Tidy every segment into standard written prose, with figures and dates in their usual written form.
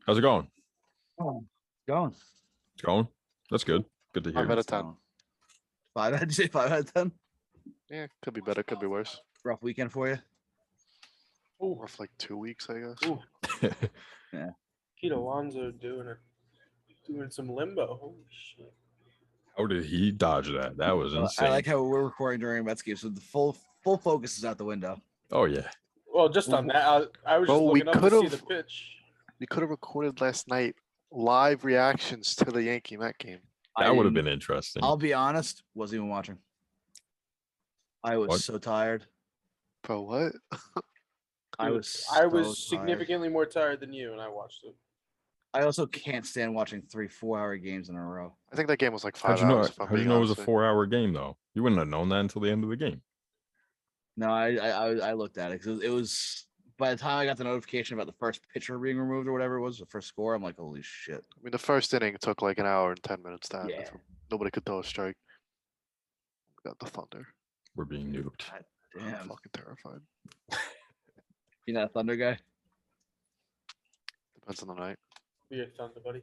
How's it going? Oh, going. It's going. That's good. Good to hear. 5 out of 10. 5 out of 10. 5 out of 10. Yeah, could be better, could be worse. Rough weekend for you. Oh, rough like 2 weeks, I guess. Ooh. Yeah. Pete Alonso doing some limbo. Holy shit. How did he dodge that? That was insane. I like how we're recording during Mets game, so the full focus is out the window. Oh yeah. Well, just on that, I was just Bro, we looking up to see could've- the pitch. We could have recorded last night live reactions to the Yankee Met game. That would have been interesting. I'll be honest, wasn't even watching. I was What? so tired. Bro, what? I was Significantly significantly. more tired than you, and I watched it. I also can't stand watching 3-4 hour games in a row. I think that game was like How'd 5 you know? hours. if I'm How'd you being know it was a honest with 4-hour game though? You wouldn't have known that until the end of the game. No, I looked at it because it was by the time I got the notification about the first pitcher being removed or whatever it was, the first score, I'm like, holy shit. I mean, the first inning took like an hour and 10 minutes to end. Yeah. Nobody could throw a strike. Got the Thunder. We're being nuked. God I'm damn. fucking terrified. You not a Thunder guy? Depends on the night. Be a thunder, buddy.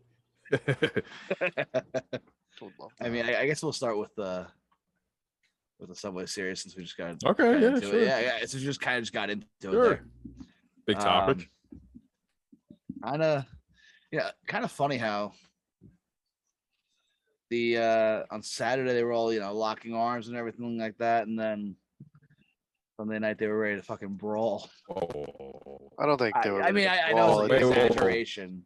Would love I mean, that. I guess we'll start with the Subway series since we just got Okay, got yeah, into sure. it. Yeah. Since we just kind of just got into it Sure. there. Big topic. Kind of funny how the on Saturday they were all locking arms and everything like that, and then Sunday night they were ready to fucking brawl. Oh. I don't think they were. I mean, ready to I know brawl. it's like Wait, an wait, wait. exaggeration.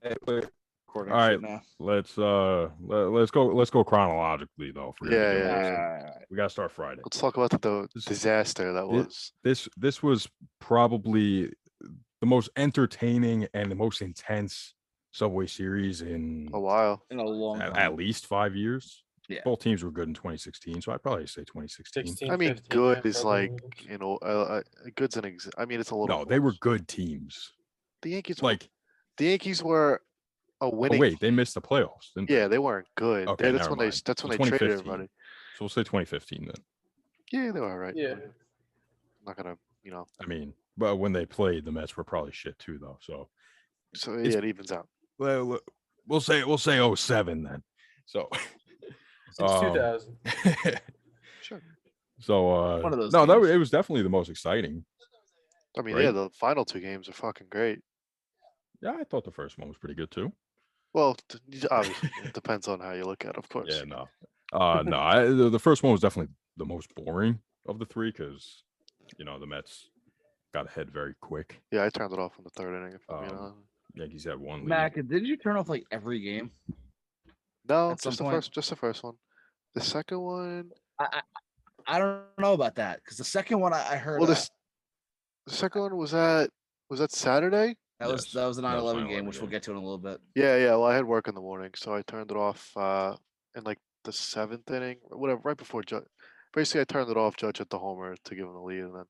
All right. Now. Let's go chronologically though. If we're gonna do Yeah, this. We gotta start Friday. Let's talk about the disaster that was. This was probably the most entertaining and the most intense Subway series in A while. In a long at time. least 5 years. Yeah. Both teams were good in 2016, so I'd probably say 2016. 16, I mean, 15, good yeah, is probably. like, good's an I mean, it's a little. No, they were close. good teams. The Yankees. Like, The Yankees were a oh winning. wait, they missed the playoffs, didn't Yeah, they weren't good. Okay, That's never when they. mind. That's So when they traded 2015. everybody. So we'll say 2015 then. Yeah, they were all right. Yeah. I'm not gonna, I mean, but when they played, the Mets were probably shit too, though. So So It's- yeah, it evens out. well, we'll say 07 then. So Since Um, 2000. Sure. so One of those no, games. it was definitely the most exciting. I mean, Right. yeah, the final 2 games are fucking great. Yeah, I thought the first one was pretty good too. Well, obviously, it depends on how you look at it, of course. Yeah, no, the first one was definitely the most boring of the three because the Mets got ahead very quick. Yeah, I turned it off in the 3rd inning. If I'm being Um, honest. Yankees had one lead. Mac, did you turn off like every game? No, at some just the point- first. Just the first one. The second one. I don't know about that because the second one I heard Well, the second one was that Saturday? that was Yes, the that was 9/11 9/11 game, which we'll game. get to in a little bit. Yeah. Well, I had work in the morning, so I turned it off in like the 7th inning, or whatever, right before Judge. Basically, I turned it off. Judge at the homer to give him the lead, and then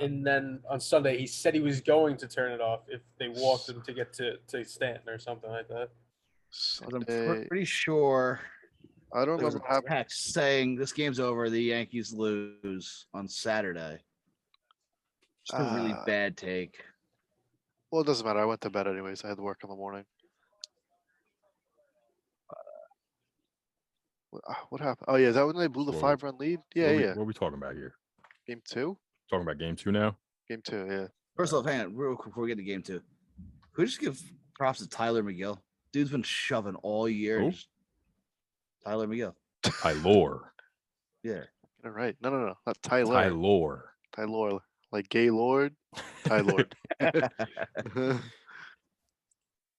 And then on Sunday, he said he was going to turn it off if they walked him to get to Stanton or something like that. 'Cause I'm Sunday. pretty sure I don't there was remember a what happened. text saying this game's over. The Yankees lose on Saturday. Just a really bad take. Well, it doesn't matter. I went to bed anyways. I had work in the morning. What happened? Oh yeah, is that when they blew the Whoa. 5-run lead? Yeah, what yeah. What are we talking about here? Game 2. Talking about game 2 now? Game 2. Yeah. First off, hang on, real quick before we get to game 2. Could we just give props to Tyler McGill? Dude's been shoving all year. Who? just- Tyler McGill. Tylor. Yeah. Get it right. No, not Tyler. Tylor. Tylor, like gay lord. Tylor.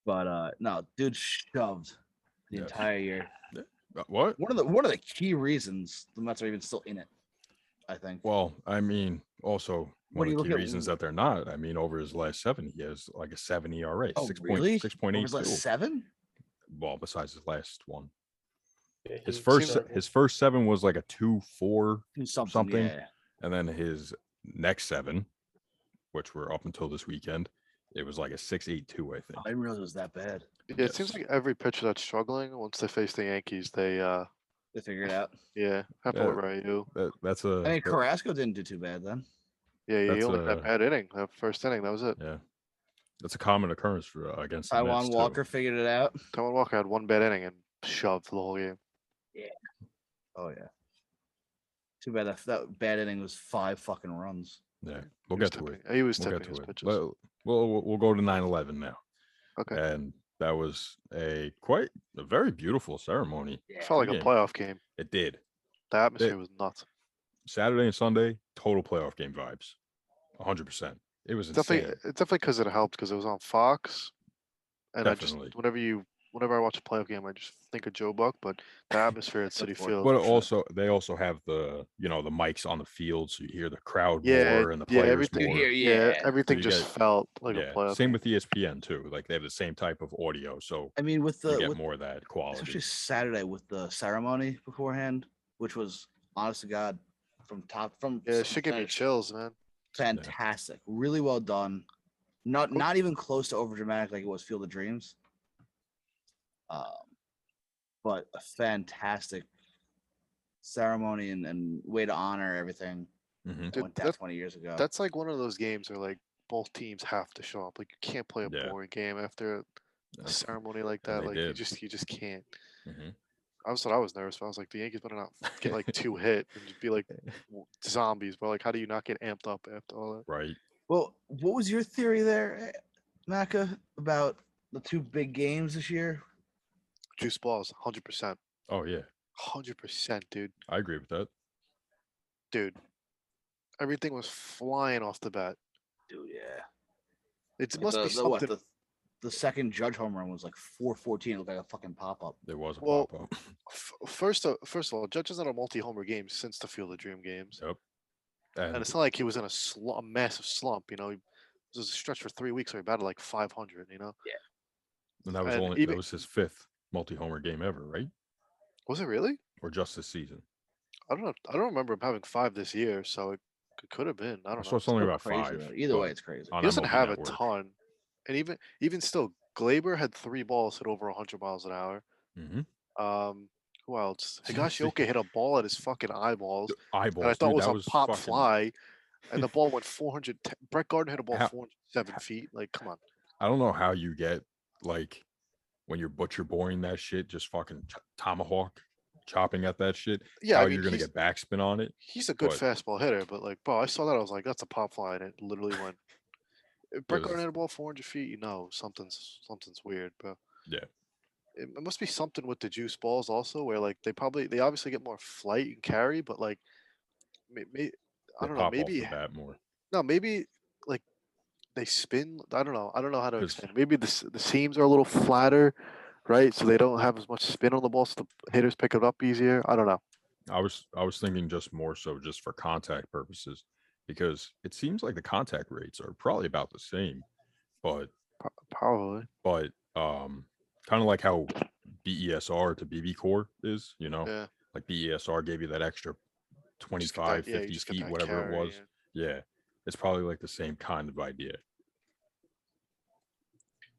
But no, dude shoved the Yes. entire year. What? One of the key reasons the Mets are even still in it, I think. Well, I mean, also When one you of the look key at- reasons that they're not. I mean, over his last 7, he has like a 7 ERA, Oh, 6 really? 6.82. 7? Well, besides his last one, Yeah, his he first struggled. his first 7 was like a 2.4, Something. Yeah. and then his next 7, which were up until this weekend, it was like a 6.82, I think. I didn't realize it was that bad. Yeah, it seems Yes. like every pitcher that's struggling, once they face the Yankees, they They figured it out. happened with Yeah. Ryu. That's I mean, that- Carrasco didn't do too bad then. Yeah, he That's only had a- that bad inning. That first inning, that was it. yeah. That's a common occurrence for against the Mets Taiwan too. Walker figured it out. Taiwan Walker had one bad inning and shoved the whole game. Oh yeah. Too bad that bad inning was 5 fucking runs. Yeah, we'll He was get to it. tipping- He was We'll tipping get his to it. pitches. We'll go to 9/11 now. Okay. And that was a very beautiful ceremony. It felt like a Game. playoff game. It did. The atmosphere was nuts. Saturday and Sunday, total playoff game vibes. 100%. It was insane. It's definitely because it helped because it was on Fox. And Definitely. whenever I watch a playoff game, I just think of Joe Buck. But the atmosphere at Citi Field. But they also have the the mics on the field, so you hear the crowd Yeah, roar and the yeah, players everything. roar. Yeah. Everything you just get- felt like a Yeah, playoff. same game. with ESPN too. Like they have the same type of audio, so I mean, with you the get more of that quality. especially Saturday with the ceremony beforehand, which was honest to God from Yeah, it should give me finish, chills, man. fantastic, really well done. Not even close to over dramatic like it was Field of Dreams. But a fantastic ceremony and way to honor everything Mhm. that Dude, went down 20 years ago. That's like one of those games where like both teams have to show up. Like you can't play a Yeah. boring game after a Yeah. ceremony like And that. they Like did. you just can't. Mhm. I was nervous. But I was like, the Yankees better not get like 2 hit and just be like zombies. But like, how do you not get amped up after all that? Right. Well, what was your theory there, Maka, about the 2 big games this year? Juice balls, 100%, Oh yeah, 100%, dude. I agree with that. Dude, everything was flying off the bat. Dude, yeah. It must be something. The second Judge home run was like 414. It looked like a fucking pop up. There was a Well, pop up. First of all, Judge is not a multi-homer game since the Field of Dream games, Yep. and it's not like he was in a massive slump. You know, it was a stretch for 3 weeks where he batted like 500. You know, And that was and that even- was his 5th multi-homer game ever, right? was it really? Or just this season? I don't know. I don't remember him having 5 this year, so it could have been. I don't So know. it's only Still about crazy, 5. though. Either way, but it's crazy. on He doesn't MLB have Network. a ton, and even still, Glaber had 3 balls hit over 100 miles an hour. Mhm. Who else? Higashioka hit a ball at his fucking eyeballs Eyeballs. that I thought dude, was that a was pop fucking, fly, and the ball went 400. Brett Gardner hit a ball How- 407 feet. Like, come on. I don't know how you get like when you're butcher boring that shit, just fucking tomahawk chopping at that shit. Yeah, how I mean, you're gonna get backspin on it? he's a good but- fastball hitter, but like, bro, I saw that. I was like, that's a pop fly, and it literally went. If Brett Because- Gardner hit a ball 400 feet, you know something's weird, bro. Yeah. It must be something with the juice balls also, where like they obviously get more flight and carry, but like, I They don't know, pop maybe off the bat more. no, maybe like they spin. I don't know how to 'Cause- explain it. Maybe the seams are a little flatter, right? So they don't have as much spin on the ball, so the hitters pick it up easier. I don't know. I was thinking just more so just for contact purposes, because it seems like the contact rates are probably about the same, but Probably. kind of like how BESR to BB core is, Yeah. like BESR gave you that extra Just get 25, that- yeah, you 50 just get feet, that whatever carry, it was. Yeah. It's probably like the same kind of idea.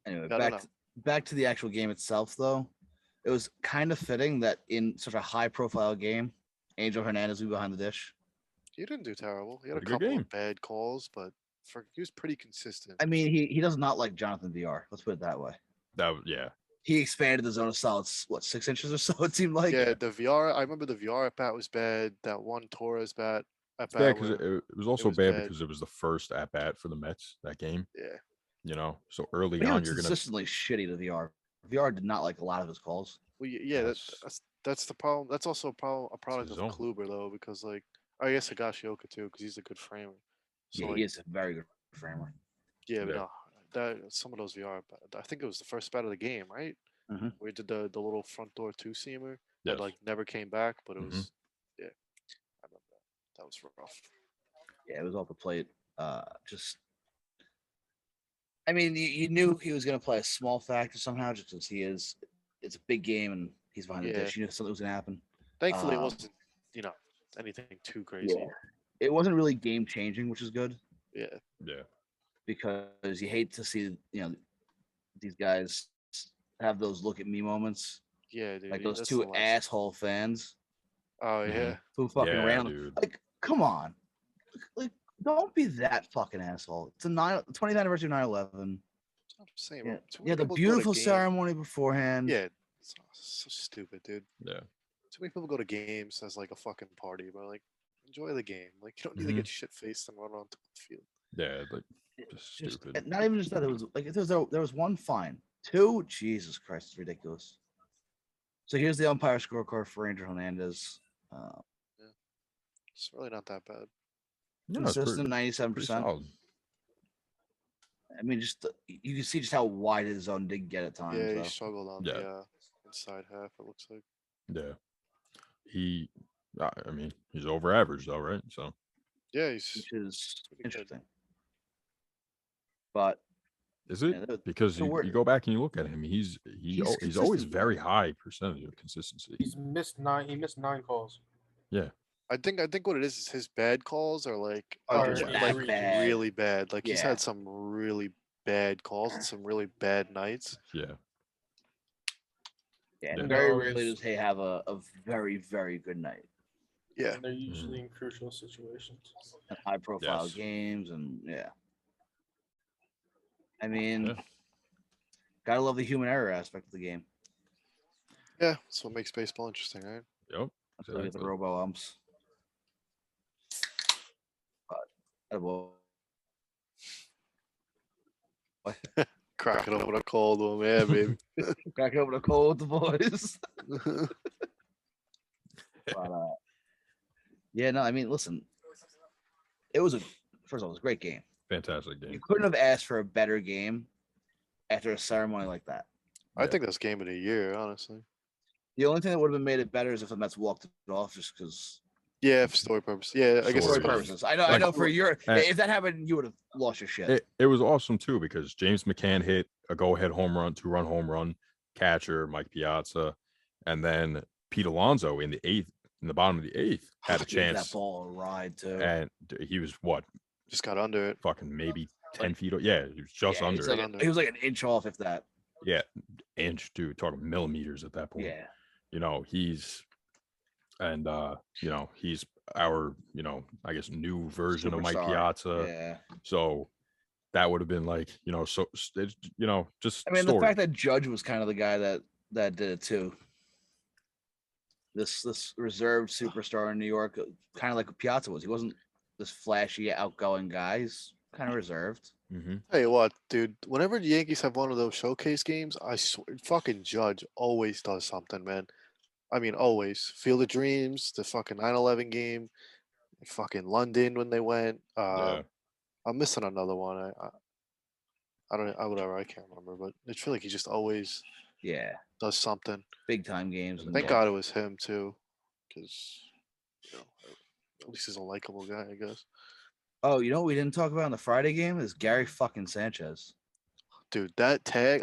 Anyway, I don't back to the actual game itself, though. It was kind of fitting that in such a high-profile game, Angel Hernandez would be behind the dish. He didn't do terrible. He had a Had a good couple game. of bad calls, but he was pretty consistent. I mean, he does not like Jonathan VR. Let's put it that way. Yeah. He expanded the zone of solids, 6 inches or so? It seemed like. yeah, the VR. I remember the VR at bat was bad. That one Torres bat at It's bad bat. because where- it was also was bad bad. because it was the first at bat for the Mets that game. Yeah. So early But he on, was you're gonna consistently shitty to VR. VR did not like a lot of his calls. Well, yeah. That's- That's the problem. That's also a product his of own. Kluber though, because like I guess Higashioka too, because he's a good framer. So Yeah, like, he is a very good framer. yeah, but Yeah. no, that some of those VR. I think it was the first bat of the game, right? Mhm. We did the little front door 2-seamer Yes. that like never came back, but it Mhm. was yeah. I remember that. That was rough. Yeah, it was off the plate. Just, I mean, you knew he was going to play a small factor somehow, just because he is. It's a big game and he's behind the Yeah. dish. You knew something was going to happen. Thankfully, it Um, wasn't anything too crazy. It wasn't really game changing, which is good Yeah. yeah. because you hate to see these guys have those look at me moments, Yeah, dude. like yeah, those that's 2 the last- asshole fans Oh Mhm. yeah. who fucking Yeah, ran. dude. Like, come on, like don't be that fucking asshole. It's 20th anniversary of 9/11. I'm saying, Yeah, bro, too many yeah, the people go to beautiful games. ceremony beforehand. Yeah, it's so stupid, dude. Yeah. Too many people go to games as like a fucking party, bro. Like, enjoy the game. Like, you don't need to Mhm. get shit faced and run onto the field. Yeah, like Just just stupid. not even just that. It was like if there was one fine, two. Jesus Christ, it's ridiculous. So here's the umpire scorecard for Ranger Hernandez. It's really not that bad. No, it's Consistent, pretty 97%. solid. I mean, just you can see just how wide his zone did get at times. Yeah, he Though. struggled on Yeah. the inside half. It looks like. Yeah. I mean, he's over average though, right? So Yeah, he's which is pretty good. interesting. But is it? yeah, Because so we're- you go back and you look at him, he's always consistent. very high percentage of consistency. He missed 9 calls. Yeah. I think what it is his bad calls are like Are just that like bad. really bad. Like he's Yeah. had some really bad calls and some really bad nights. Yeah. yeah, Yeah. very No, rarely it's- does he have a very very good night. Yeah, And they're usually in crucial situations. And high profile Yes. games and yeah. I mean, Yeah. gotta love the human error aspect of the game. yeah. That's what makes baseball interesting, right? Yep. That's why we get the Exactly. robo umps. But Crack it up with a cold one, yeah, baby. crack open a cold with the boys. But yeah, no, I mean, listen, it was first of all, it was a great game. Fantastic You game. couldn't have asked for a better game after a ceremony like that. I Yeah. think that's game of the year, honestly. The only thing that would have been made it better is if the Mets walked it off, just because Yeah, for story purposes. Yeah, I guess story Story purposes. I know, Like, for your eh, if that happened, you would have lost your shit. It was awesome too because James McCann hit a go-ahead home run, 2-run home run, catcher Mike Piazza, and then Pete Alonso in the bottom of the eighth had a Gave that chance, ball a ride too. and he was what, just got under it. fucking maybe 10 feet. Yeah, he was just Yeah, under. like- he was like an inch off, if that. Yeah, inch, dude, talking millimeters at that point. Yeah, You know, he's our, I guess new version of Mike Superstar. Piazza. yeah. So that would have been like, so it's, just I mean, story. the fact that Judge was kind of the guy that did it too. This reserved superstar in New York, kind of like Piazza was. He wasn't this flashy, outgoing guy. He's kind of reserved. Mhm. Tell you what, dude. Whenever the Yankees have one of those showcase games, I swear, fucking Judge always does something, man. I mean, always. Field of Dreams, the fucking 9/11 game, fucking London when they went. Yeah. I'm missing another one. I don't. Whatever. I can't remember, but I feel like he just always Yeah, does something. big time games. And Thank yeah. God it was him too, because at least he's a likable guy, I guess. Oh, you know what we didn't talk about in the Friday game is Gary fucking Sanchez. Dude, that tag,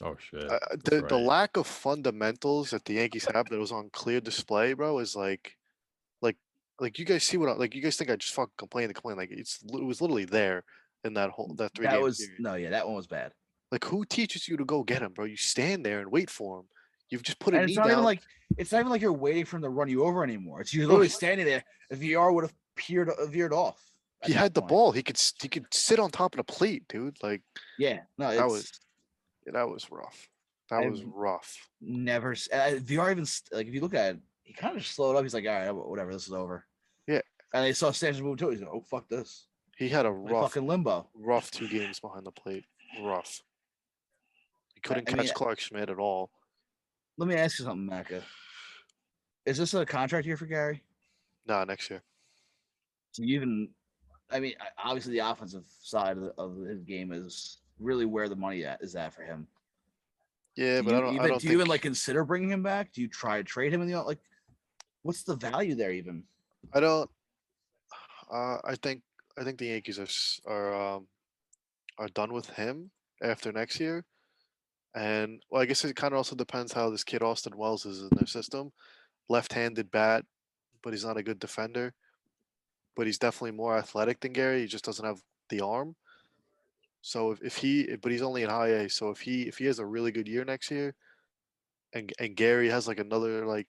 Oh shit. the right. lack of fundamentals that the Yankees have that was on clear display, bro, is like you guys see you guys think I just fucking complain. Like it was literally there in that 3 That game was period. that one was bad. Like who teaches you to go get him, bro? You stand there and wait for him. You've just put a And knee it's not down. even like you're waiting for him to run you over anymore. It's you're literally standing there. The VR would have veered off. at he that had the point. ball. He could sit on top of the plate, dude. Like Yeah, no, That it's that was rough. That was I've- rough. never VR even like if you look at it, he kind of just slowed up. He's like, all right, whatever, this is over. Yeah. And they saw Sanchez move too. He's like, oh fuck this, He had a like rough, fucking limbo. rough 2 games behind the plate. Rough. He couldn't I catch mean- Clark Schmidt at all. Let me ask you something, Maka. Is this a contract year for Gary? Nah, next year. So you even, I mean, obviously the offensive side of his game is really where the money is at for him. Yeah, Do but you I don't. even I don't do you think. even like consider bringing him back? Do you try to trade him in the like? What's the value there even? I don't. I think the Yankees are done with him after next year, and well, I guess it kind of also depends how this kid Austin Wells is in their system. Left-handed bat, but he's not a good defender. But he's definitely more athletic than Gary. He just doesn't have the arm. So but he's only in high A. So if he has a really good year next year, and Gary has like another like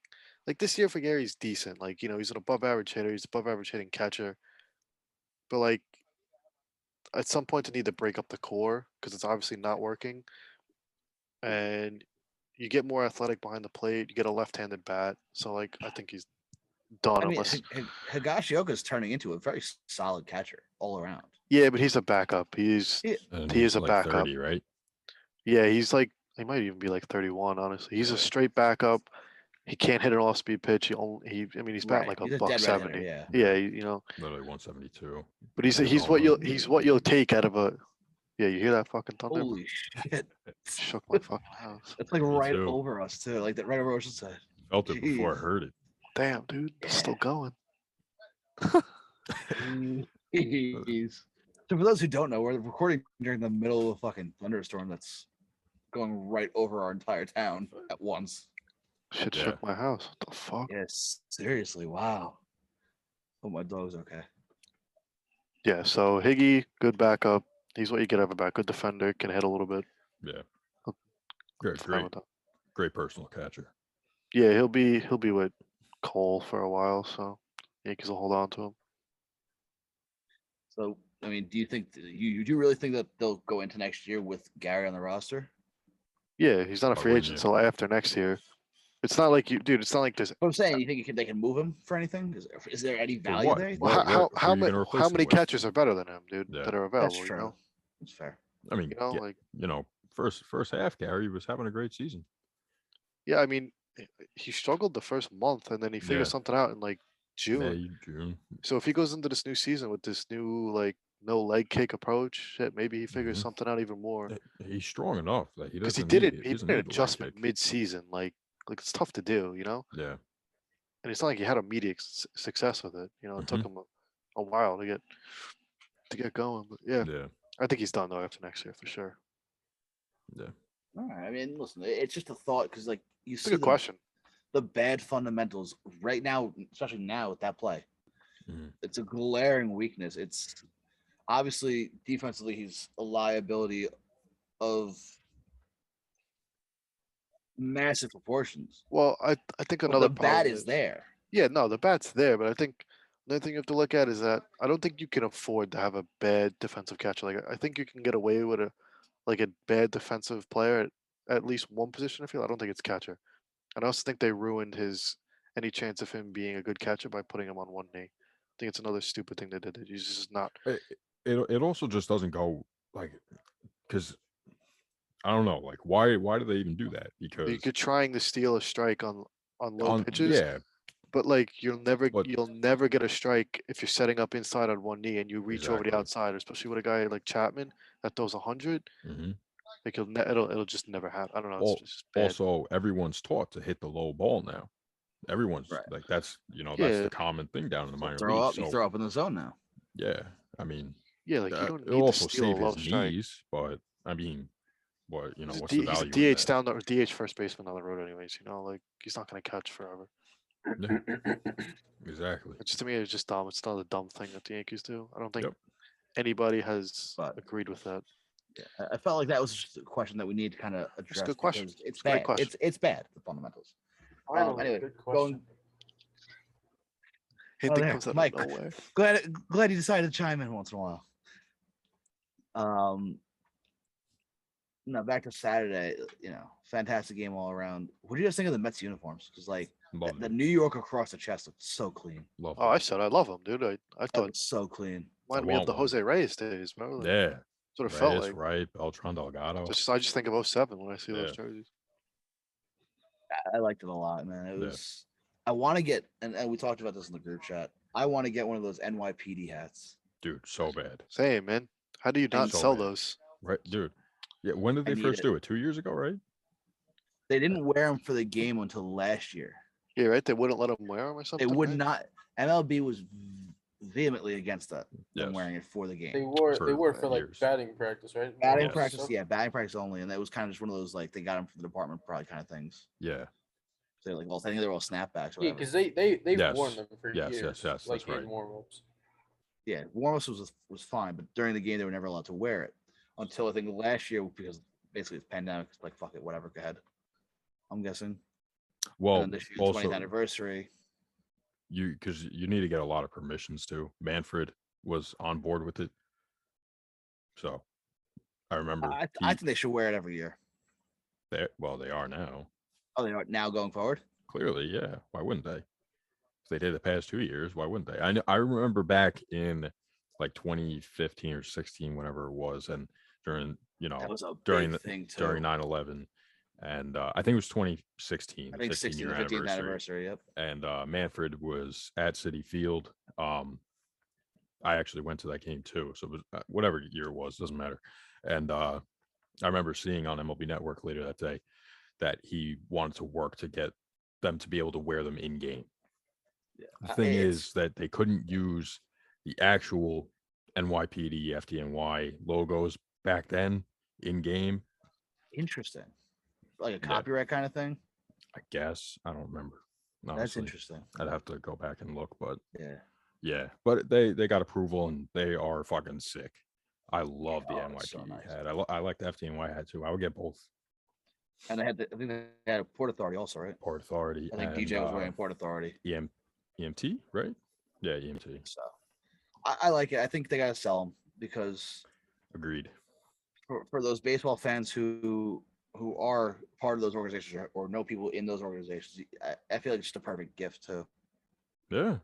this year for Gary's decent. Like he's an above average hitter. He's above average hitting catcher. But like at some point they need to break up the core because it's obviously not working. And you get more athletic behind the plate. You get a left-handed bat. So like I think he's done I mean, unless. Higashioka is turning into a very solid catcher all around. Yeah, but he's a backup. He's And he he's is a like backup. 30, right? Yeah, he's like he might even be like 31. Honestly, he's a Yeah. straight backup. He can't hit an off-speed pitch. I mean, he's batting Right. like a He's a buck dead right hitter, 70. yeah. Yeah, you know. Literally 172. But he's Hit a he's home what run. you'll take out of a. Yeah, you hear that fucking thunder? Holy shit! Shook my fucking house. It's like Me right too. over us too. Like that right over us. Side. Felt it before I Jeez. heard it. Damn, dude, it's still going. Jeez. So for those who don't know, we're recording during the middle of a fucking thunderstorm that's going right over our entire town at once. Shit Yeah. shook my house. What the fuck? Yes, seriously, wow. Oh, my dog's okay. Yeah, so Higgy, good backup. He's what you get out of a back. Good defender, can hit a little bit. Yeah. Fine Great, with that. great personal catcher. Yeah, he'll be with Cole for a while, so Yankees will hold on to him. So, I mean, do you think you do really think that they'll go into next year with Gary on the roster? Yeah, he's not a Why free wouldn't agent you? until after next year. It's not like dude. It's not like this. But I'm saying, you think they can move him for anything? Is there any value what? there? you think? Well, What- who how are you gonna replace him many with? catchers are better than him, dude? Yeah. That are available. That's true. You know, That's fair. I mean, you know, like first half, Gary was having a great season. yeah. I mean, he struggled the first month, and then he figured Yeah. something out in like June. May, June. So if he goes into this new season with this new like no leg kick approach, shit, maybe he figures Mhm. something out even more. He's strong enough that he Because doesn't. he need did doesn't an need the leg adjustment kick. mid-season. Like it's tough to do, you know. Yeah. And it's not like he had immediate success with it. You know, it took him a while to get going. But yeah, Yeah. I think he's done though after next year for sure. Yeah. All right. I mean, listen, it's just a thought because, like, you It's a see good question. the bad fundamentals right now, especially now with that play. Mhm. It's a glaring weakness. It's obviously defensively, he's a liability of massive proportions. Well, I think But another the bat problem is there. Yeah, no, the bat's there, but I think another thing you have to look at is that I don't think you can afford to have a bad defensive catcher. Like I think you can get away with a bad defensive player at least one position. I feel I don't think it's catcher. And I also think they ruined any chance of him being a good catcher by putting him on one knee. I think it's another stupid thing they did. He's just not. It also just doesn't go like because I don't know like why do they even do that? Because You're trying to steal a strike on low pitches. yeah, But like you'll never But- get a strike if you're setting up inside on one knee and you reach over the Exactly. outside, especially with a guy like Chapman that throws 100. mhm. Like it'll just never happen. I don't know. Al- It's just bad. also everyone's taught to hit the low ball now. Everyone's Right. like that's that's Yeah. the common thing down in the minor Throw leagues. up, you So throw up in the zone now. yeah, I mean Yeah, like you that- don't it'll need to also steal a save low his strike. knees, but I mean, what He's a what's the he's a value? in DH that? down the or DH first baseman down the road, anyways. You know, like he's not gonna catch forever. Exactly. It's to me, it's just dumb. It's not a dumb thing that the Yankees do. I don't think Yep. anybody has But- agreed with that. Yeah, I felt like that was just a question that we need to kind of address. good question. because It's It's a great bad. question. It's bad. The fundamentals. Finally, anyway, good going- question. Anything there, comes out Mike. of nowhere. Glad you decided to chime in once in a while. No, back to Saturday. Fantastic game all around. What do you guys think of the Mets uniforms? Because like Love the it. New York across the chest looked so clean. Love Oh, I it. said I love him, dude. I That thought was so clean. reminded me of want the one. Jose Reyes days, bro. Like, Yeah. that's what it felt Reyes, like. right? Beltran Delgado. I just think of 07 when I see those Yeah. jerseys. I liked it a lot, man. It Yeah. was. I want to get, and we talked about this in the group chat. I want to get one of those NYPD hats. Dude, so bad. Same, man. How do you not So sell bad. those? Right, dude. Yeah, when did I they need first it. do it? 2 years ago, right? They didn't wear them for the game until last year. Yeah, right. They wouldn't let him wear them or They something. would right? not. MLB was vehemently against them Yes. wearing it for the They game. wore For they wore it for like years. batting practice, right? Batting Yes. practice, yeah, batting practice only, and that was kind of just one of those like they got them from the department probably kind of things. Yeah. So they're like, well, I think they're all snapbacks. Or Yeah, whatever. because they've Yes. worn them for Yes, years. that's like right. in warm-ups. Yeah, warm-ups was fine, but during the game they were never allowed to wear it until I think last year because basically it's pandemic. It's like fuck it, whatever, go ahead. I'm guessing. Well, and then this year's also 20th anniversary. because you need to get a lot of permissions too. Manfred was on board with it. So I remember I he, think they should wear it every year. they are now. Oh, they are now going forward. Clearly, yeah. Why wouldn't they? If they did the past 2 years, why wouldn't they? I remember back in like 2015 or 16, whenever it was, and during That was a during big the thing too. during 9/11, and I think it was 2016, I the think 15 16th, year 15th anniversary, anniversary. Yep. and Manfred was at Citi Field. I actually went to that game too, so it was, whatever year it was, doesn't matter. And I remember seeing on MLB Network later that day that he wanted to work to get them to be able to wear them in game. Yeah. The thing It's- is that they couldn't use the actual NYPD, FDNY logos back then in game. interesting, like a Yeah. copyright kind of thing. I guess I don't remember. That's Honestly, interesting. I'd have to go back and look, but Yeah. yeah, but they got approval and they are fucking sick. I love the Oh, NYPD it's so nice. hat. I like the FDNY hat too. I would get both. And I think they had a Port Authority also, right? Port Authority. I think and, DJ was wearing Port Authority. EMT, right? Yeah, EMT. So I like it. I think they gotta sell them because Agreed. for those baseball fans who are part of those organizations or know people in those organizations, I feel like it's just a perfect gift too. Yeah.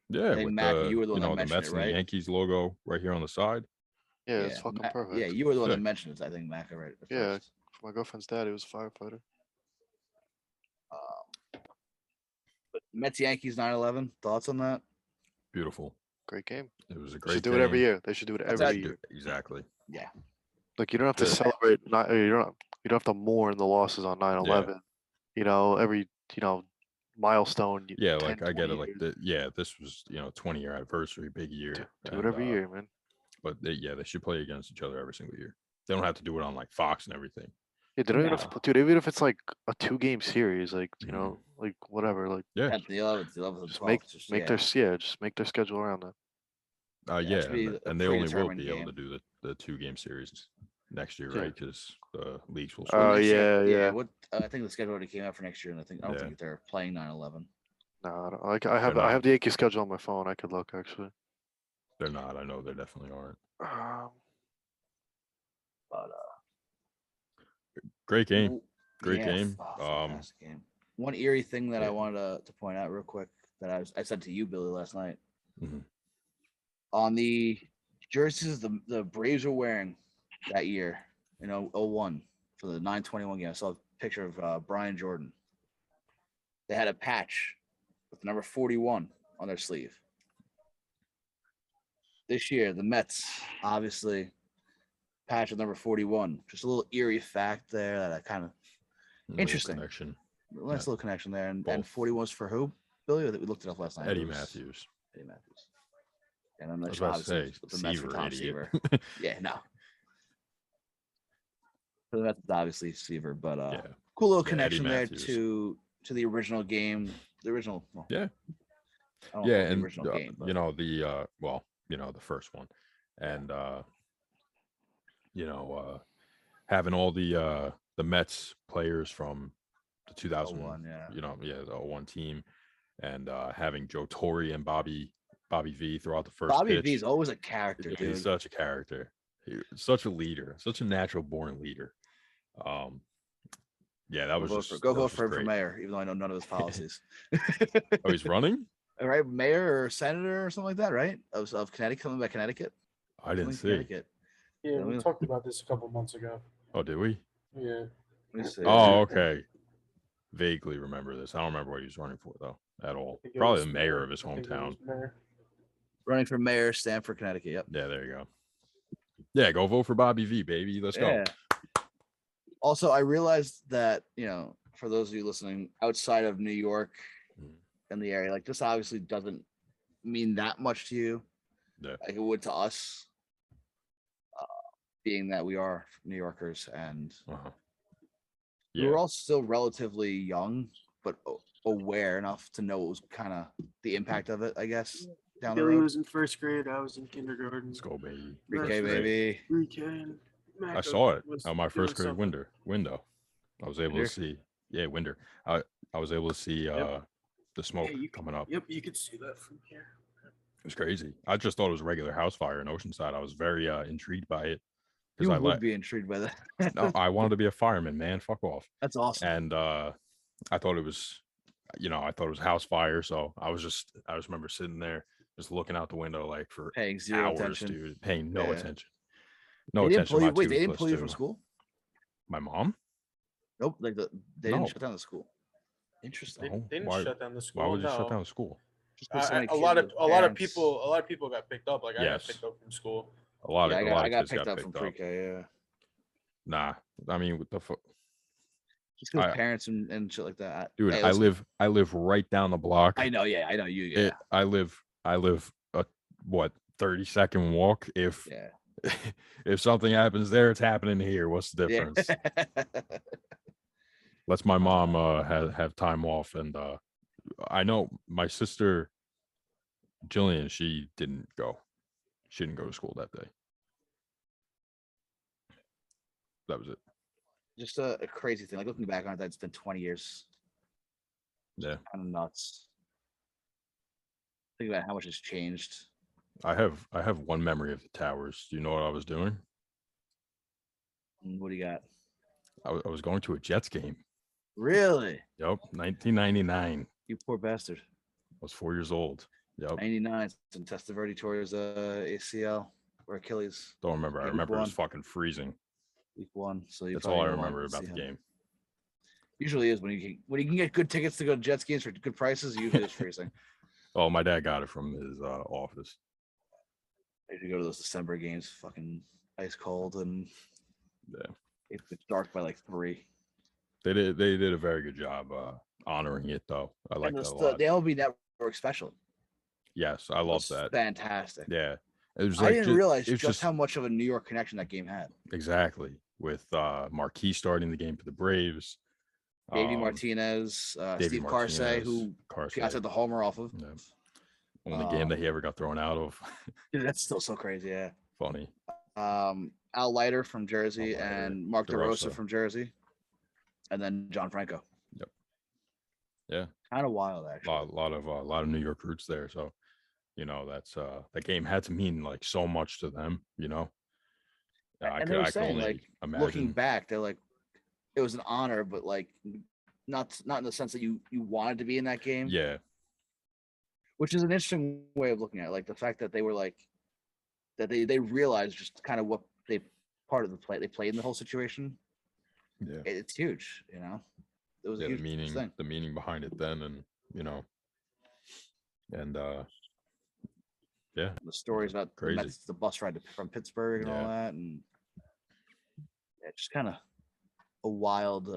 Yeah. think, With Mac, the, you were the one that the mentioned Mets it, and the right? Yankees logo right here on the side. Yeah, it's fucking perfect. Yeah, you were the one that Sick. mentioned it. I think Mac, right? at Yeah. first. My girlfriend's dad, he was a firefighter. But Mets Yankees 9/11. Thoughts on that? Beautiful. Great game. It was a They great should do it every game. year. They should do it That's every actually- year. Exactly. Yeah. Like you don't have to Good. celebrate. Not you don't have to mourn the losses on 9/11. You know, every milestone. Yeah, 10, like I get 20 it. Like years. this was 20-year anniversary, big year. Do it and, every year, man. But they should play against each other every single year. They don't have to do it on like Fox and everything. Yeah, they don't even No. have to, dude. Even if it's like a 2-game series, like Mhm. like whatever, like Yeah. 10th, the 11th, the 11th, and just 12th. just make their schedule around that. Yeah, it should be a and they only will predetermined be able game. to do the 2-game series next year, Yeah. right? Because the leagues will. Oh, switch. yeah. What I think the schedule already came out for next year, and I don't Yeah. think they're playing 9/11. No, I don't, like I have not. I have the Yankee schedule on my phone. I could look actually. They're not. I know they definitely aren't. But Great game. w- Great yeah, game. fantastic game. One eerie thing that I yeah. wanted to point out real quick that I said to you, Billy, last night Mhm. on the jerseys the Braves were wearing that year in 01 for the 9/21 game. I saw a picture of Brian Jordan. They had a patch with number 41 on their sleeve. This year, the Mets obviously patch with number 41. Just a little eerie fact there that I kind of Little Interesting. connection. nice little connection there. And Both. 41 was for who? Billy, we looked it up last night. It Eddie was Matthews. Eddie Matthews. And then I was there's about to obviously say, with the Mets for Seaver, Tom idiot. Seaver. Yeah, no. So that's obviously Seaver, but Yeah. cool little Yeah, Eddie connection there Matthews. to the original game. The original. Well, Yeah. I don't know Yeah, if it was and the original game. But the first one, and having all the Mets players from the 2000, 01, yeah. the 01 team, and having Joe Torre and Bobby V throughout the first Bobby pitch. V is always a character, He's dude. such a character. He's such a leader, such a natural born leader. Yeah, that was just Go that vote was for just him for great. mayor, even though I know none of his policies. Oh, he's running? All right, mayor or senator or something like that, right? Of Connecticut, something about Connecticut. I didn't Something see. Connecticut. Yeah, Let we me- talked about this a couple months ago. Oh, did we? Yeah. Let me see. Oh, okay. Vaguely remember this. I don't remember what he was running for though at all. I think it Probably was the mayor of his I think it hometown. was mayor. Running for mayor, Stamford, Connecticut. Yep. Yeah, there you go. Yeah, go vote for Bobby V, baby. Let's go. Yeah. Also, I realized that, for those of you listening outside of New York Mhm. and the area, like this obviously doesn't mean that much to you. Yeah. Like it would to us, being that we are New Yorkers and Uh-huh. we Yeah. were all still relatively young, but aware enough to know it was kind of the impact of it, I guess, down the Billy road. was in first grade. I was in kindergarten. Let's go, baby. Pre-K, First grade. baby. Pre-K. And Mac I saw it was on my doing first grade something. window. I was able Window? to see. Yeah, window. I was able to see the smoke Yeah, you coming up. Yep, you could see that from here. It was crazy. I just thought it was a regular house fire in Oceanside. I was very intrigued by it. because You I would like. be intrigued by that. No, I wanted to be a fireman, man. Fuck off. That's awesome. And I thought it was, I thought it was house fire. So I just remember sitting there just looking out the window like for Paying zero hours, attention. dude, paying no Yeah. attention. No They didn't attention. pull to you. my Wait, they didn't toothless, pull you too. from school? My mom? Nope. Like they No. didn't shut down the school. Interesting. They, No, they didn't why- shut down the school. Why would you no. shut down the school? Just 'cause so many A lot kids of with parents- people got picked up. Like I got Yes. picked up from school. A lot Yeah, of I got kids picked got up from picked up. pre-K. Yeah. Nah, I mean, what the fuck, Just because I- parents and shit like that. dude? Hey, I listen, live right down the block. I know. Yeah, I know you. Yeah. I live a 30-second walk. If Yeah. if something happens there, it's happening here. What's the Yeah. difference? Lets my mom have time off, and I know my sister Jillian, she didn't go to school that day. That was it. Just a crazy thing. Like looking back on it, that's been 20 years. Yeah, Kind of nuts. Think about how much has changed. I have one memory of the towers. Do you know what I was doing? What do you got? I was going to a Jets game. Really? Yep, 1999. You poor bastard. I was 4 years old. Yep, 99. And Testaverde tore his ACL or Achilles don't remember. I Week remember it was one. fucking freezing. week 1. So you That's all I probably won't remember see about the him. game. Usually is when you can get good tickets to go to Jets games for good prices. Usually it's freezing. Oh, my dad got it from his office. I usually go to those December games, fucking ice cold, and Yeah, it's dark by like 3. they did a very good job honoring it, though. I like And that a the lot. MLB Network special. Yes, I love was that. fantastic. Yeah, it was I like didn't realize it's just how much of a New York connection that game had. exactly with Marquis starting the game for the Braves. Davey Martinez, Davey Steve Carsey, who Carsey, got the homer off of. yeah. Only game that he ever got thrown out of. Dude, that's still so crazy. Yeah. Funny. Al Leiter from Jersey Al Leiter, and Mark DeRosa DeRosa. from Jersey, and then John Franco. Yep. Yeah. Kind of wild, A actually. lot of New York roots there. So, that's that game had to mean like so much to them. And they were I could saying, only like, imagine. looking back, they're like, it was an honor, but like, not in the sense that you wanted to be in that game. Yeah. Which is an interesting way of looking at it. Like the fact that they were like, that they realized just kind of what they part of the play they played in the whole situation. Yeah. It's huge, It was a Yeah, huge thing. the meaning behind it then, and and yeah, The stories about crazy. the bus ride from Pittsburgh and all Yeah. that, and yeah, just kind of a wild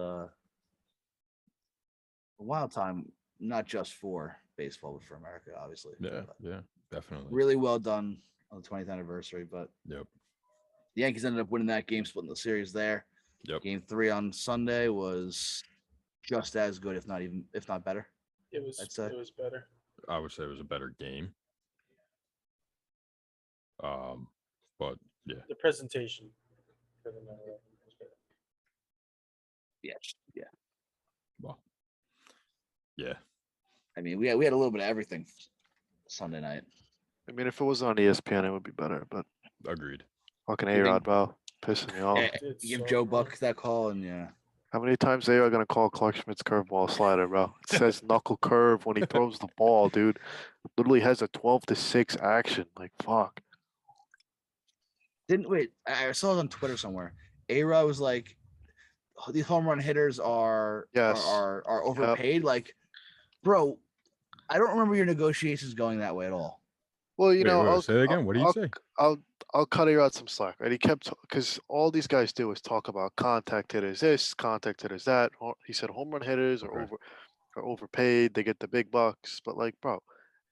time, not just for baseball, but for America, obviously. yeah, But yeah, definitely. really well done on the 20th anniversary. But Yep. the Yankees ended up winning that game, splitting the series there. Yep. Game 3 on Sunday was just as good, if not better. It was I'd say. it was better. I would say it was a better game. But yeah, The presentation for the 9/11 was better. Yeah. well, yeah, I mean, we had a little bit of everything Sunday night. I mean, if it was on ESPN, it would be better. But agreed. fucking You think- A-Rod, bro, pissing me off. Yeah, It's give so Joe annoying. Buck that call, and yeah. How many times are gonna call Clark Schmidt's curveball slider, bro? It says knuckle curve when he throws the ball, dude. Literally has a 12-6 action. Like fuck. I saw it on Twitter somewhere. A-Rod was like, these home run hitters are Yes. are overpaid. Like, bro, I don't remember your negotiations going that way at all. Well, Wait, say that again. What did you say? I'll cut A-Rod some slack, right? He kept because all these guys do is talk about contact hitters this, contact hitters that. He said home run hitters are Okay. overpaid. They get the big bucks, but like, bro,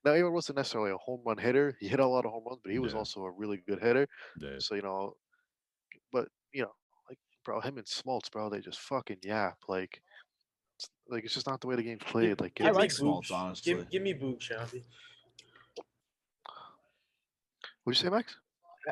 now A-Rod wasn't necessarily a home run hitter. He hit a lot of home runs, but he was Yeah. also a really good hitter. Yeah, So but like, bro, him and Smoltz, bro, they just fucking yap. Like it's just not the way the game's played. Like, I Give me like Smoltz, Boog. honestly. Give me Boog, Shanti. what'd you say, Max?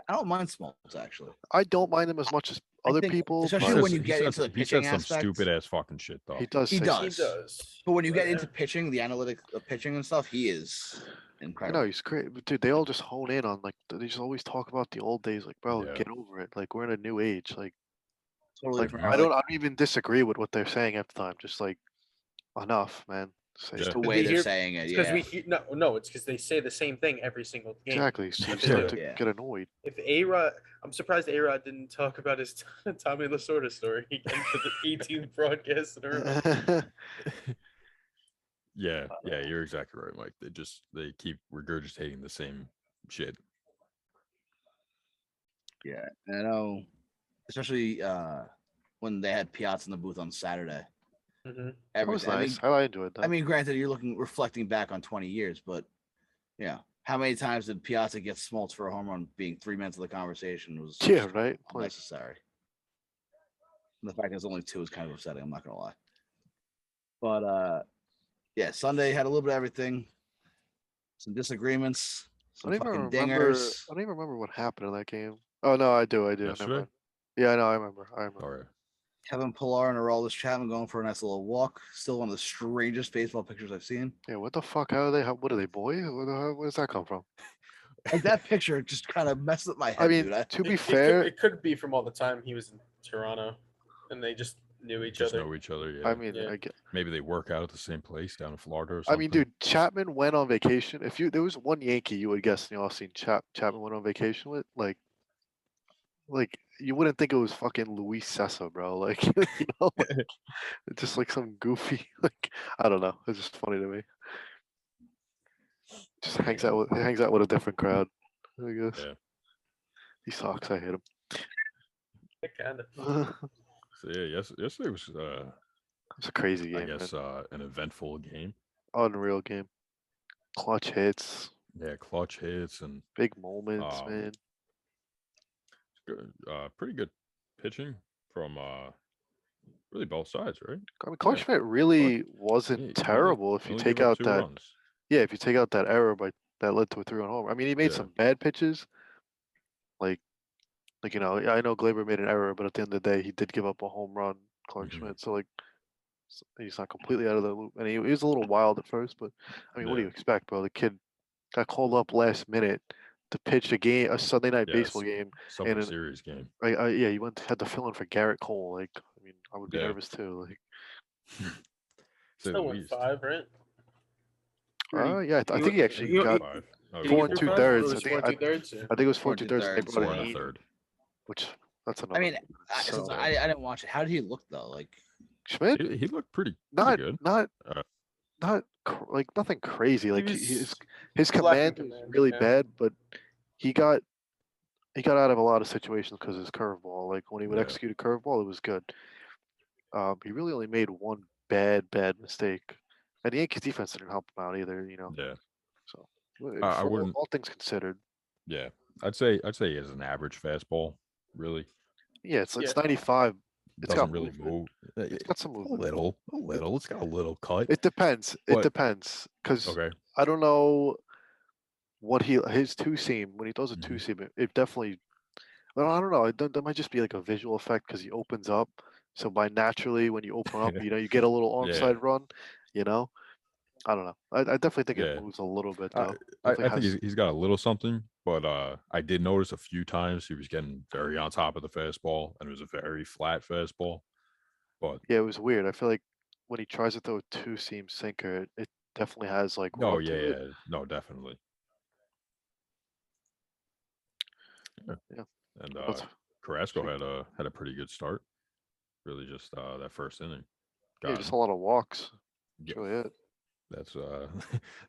I don't mind Smoltz, actually. I don't mind him as much as I other think, people, especially but when you get into the he pitching said some aspect. stupid ass fucking shit though. he does. He say does. some- He does. But when you get But, into pitching, the analytics of pitching and stuff, he is I incredible. know he's great, but dude, they all just hone in on like they just always talk about the old days. Like, bro, Yeah. get over it. Like, we're in a new age. Totally Like different. I era, don't like, even disagree with what they're saying half the time. Just like enough, man. Say Yeah. the 'Cause way we they're hear- saying it. It's because Yeah. no, it's because they say the same thing every single game. exactly. So you They start do. to Yeah. get annoyed. If A-Rod, I'm surprised A-Rod didn't talk about his Tommy Lasorda story again for the 18th broadcast in a row. Yeah, you're exactly right, Mike. They keep regurgitating the same shit. Yeah. And I know, especially when they had Piazza in the booth on Saturday. hmm That was Everything. nice. I enjoyed that. I mean, granted, you're reflecting back on 20 years, but yeah, how many times did Piazza get smolts for a home run being 3 minutes of the conversation was yeah, right. Like, unnecessary. And the fact that it's only 2 is kind of upsetting. I'm not gonna lie. But yeah, Sunday had a little bit of everything. Some disagreements. I Some don't even fucking remember. dingers. I don't even remember what happened in that game. Oh no, I do. Never Yesterday? mind. Yeah, I know. I remember. All right. Kevin Pillar and Aroldis Chapman going for a nice little walk. Still one of the strangest baseball pictures I've seen. Yeah, what the fuck? How are they? What are they, boys? Where does that come from? Like that picture just kind of messed up my head, I mean, dude. to be It fair, could be from all the time he was in Toronto, and they just knew each Just other. know each other. Yeah. I mean, Yeah. I get. Maybe they work out at the same place down in Florida or I something. mean, dude, Chapman went on vacation. If there was one Yankee you would guess in the offseason Chapman went on vacation with, like you wouldn't think it was fucking Luis Sessa, bro. Like, you know, it's just like some goofy, like I don't know. It's just funny to me. Just hangs out with a different crowd. I guess Yeah. he sucks. I hate him. Kind of. So yeah, yesterday was It's a crazy game, I man. guess an eventful game. Unreal game. Clutch hits, Yeah, clutch hits and big moments, Um, man. good, pretty good pitching from really both sides, right? I mean, Clutch Fit really wasn't Yeah, he terrible if you only take gave up out 2 that. runs. Yeah, if you take out that error that led to a 3-run homer. I mean, he made Yeah. some bad pitches. Like you know, I know Glaber made an error, but at the end of the day, he did give up a home run, Clark Mhm. Schmidt. So like, he's not completely out of the loop. And he was a little wild at first, but I mean, what do Yeah. you expect, bro? The kid got called up last minute to pitch a Sunday night Yeah, baseball game. Subway an- Series game. Yeah, he had to fill in for Garrett Cole. Like, I mean, I would be Yeah. nervous too. Like, Say the Still went least. 5, right? yeah, I think he actually you- got 5. Did he 4 get and through 2 5? thirds. It was 4 and 2/3. Yeah. I think it was 4 4 and and 2 thirds. And they 2/3, brought 4 in and a Eaton, third. which that's I another. mean, so, I didn't watch it. How did he look though? Like, Schmidt, He looked pretty not good. like nothing crazy. Like was- his he was lacking command was command, really yeah. bad, but he got out of a lot of situations because of his curveball. Like when he would Yeah. execute a curveball, it was good. He really only made one bad mistake, and the Yankees defense didn't help him out either. You know, Yeah. so I for wouldn't- all things considered, Yeah. I'd say he has an average fastball, really. yeah, it's Yeah. 95. It's got Doesn't really movement. move. It's got some A movement. little. It's got a little cut. It depends. But- It depends because Okay. I don't know what his two seam when he throws a Mhm. two seam. It definitely. Well, I don't know. That might just be like a visual effect because he opens up. So by naturally, when you open up, you get a little Yeah. onside run. You know, I don't know. I definitely think Yeah. it moves a little bit I though. I Definitely think has- he's got a little something, but I did notice a few times he was getting very on top of the fastball, and it was a very flat fastball. But yeah, it was weird. I feel like when he tries to throw a two seam sinker, it definitely has like no, run to it. yeah, no, definitely. Yeah. And That's- Carrasco had a pretty good start. Really, just that first inning. yeah, just a lot of walks. Yeah. That's really it. That's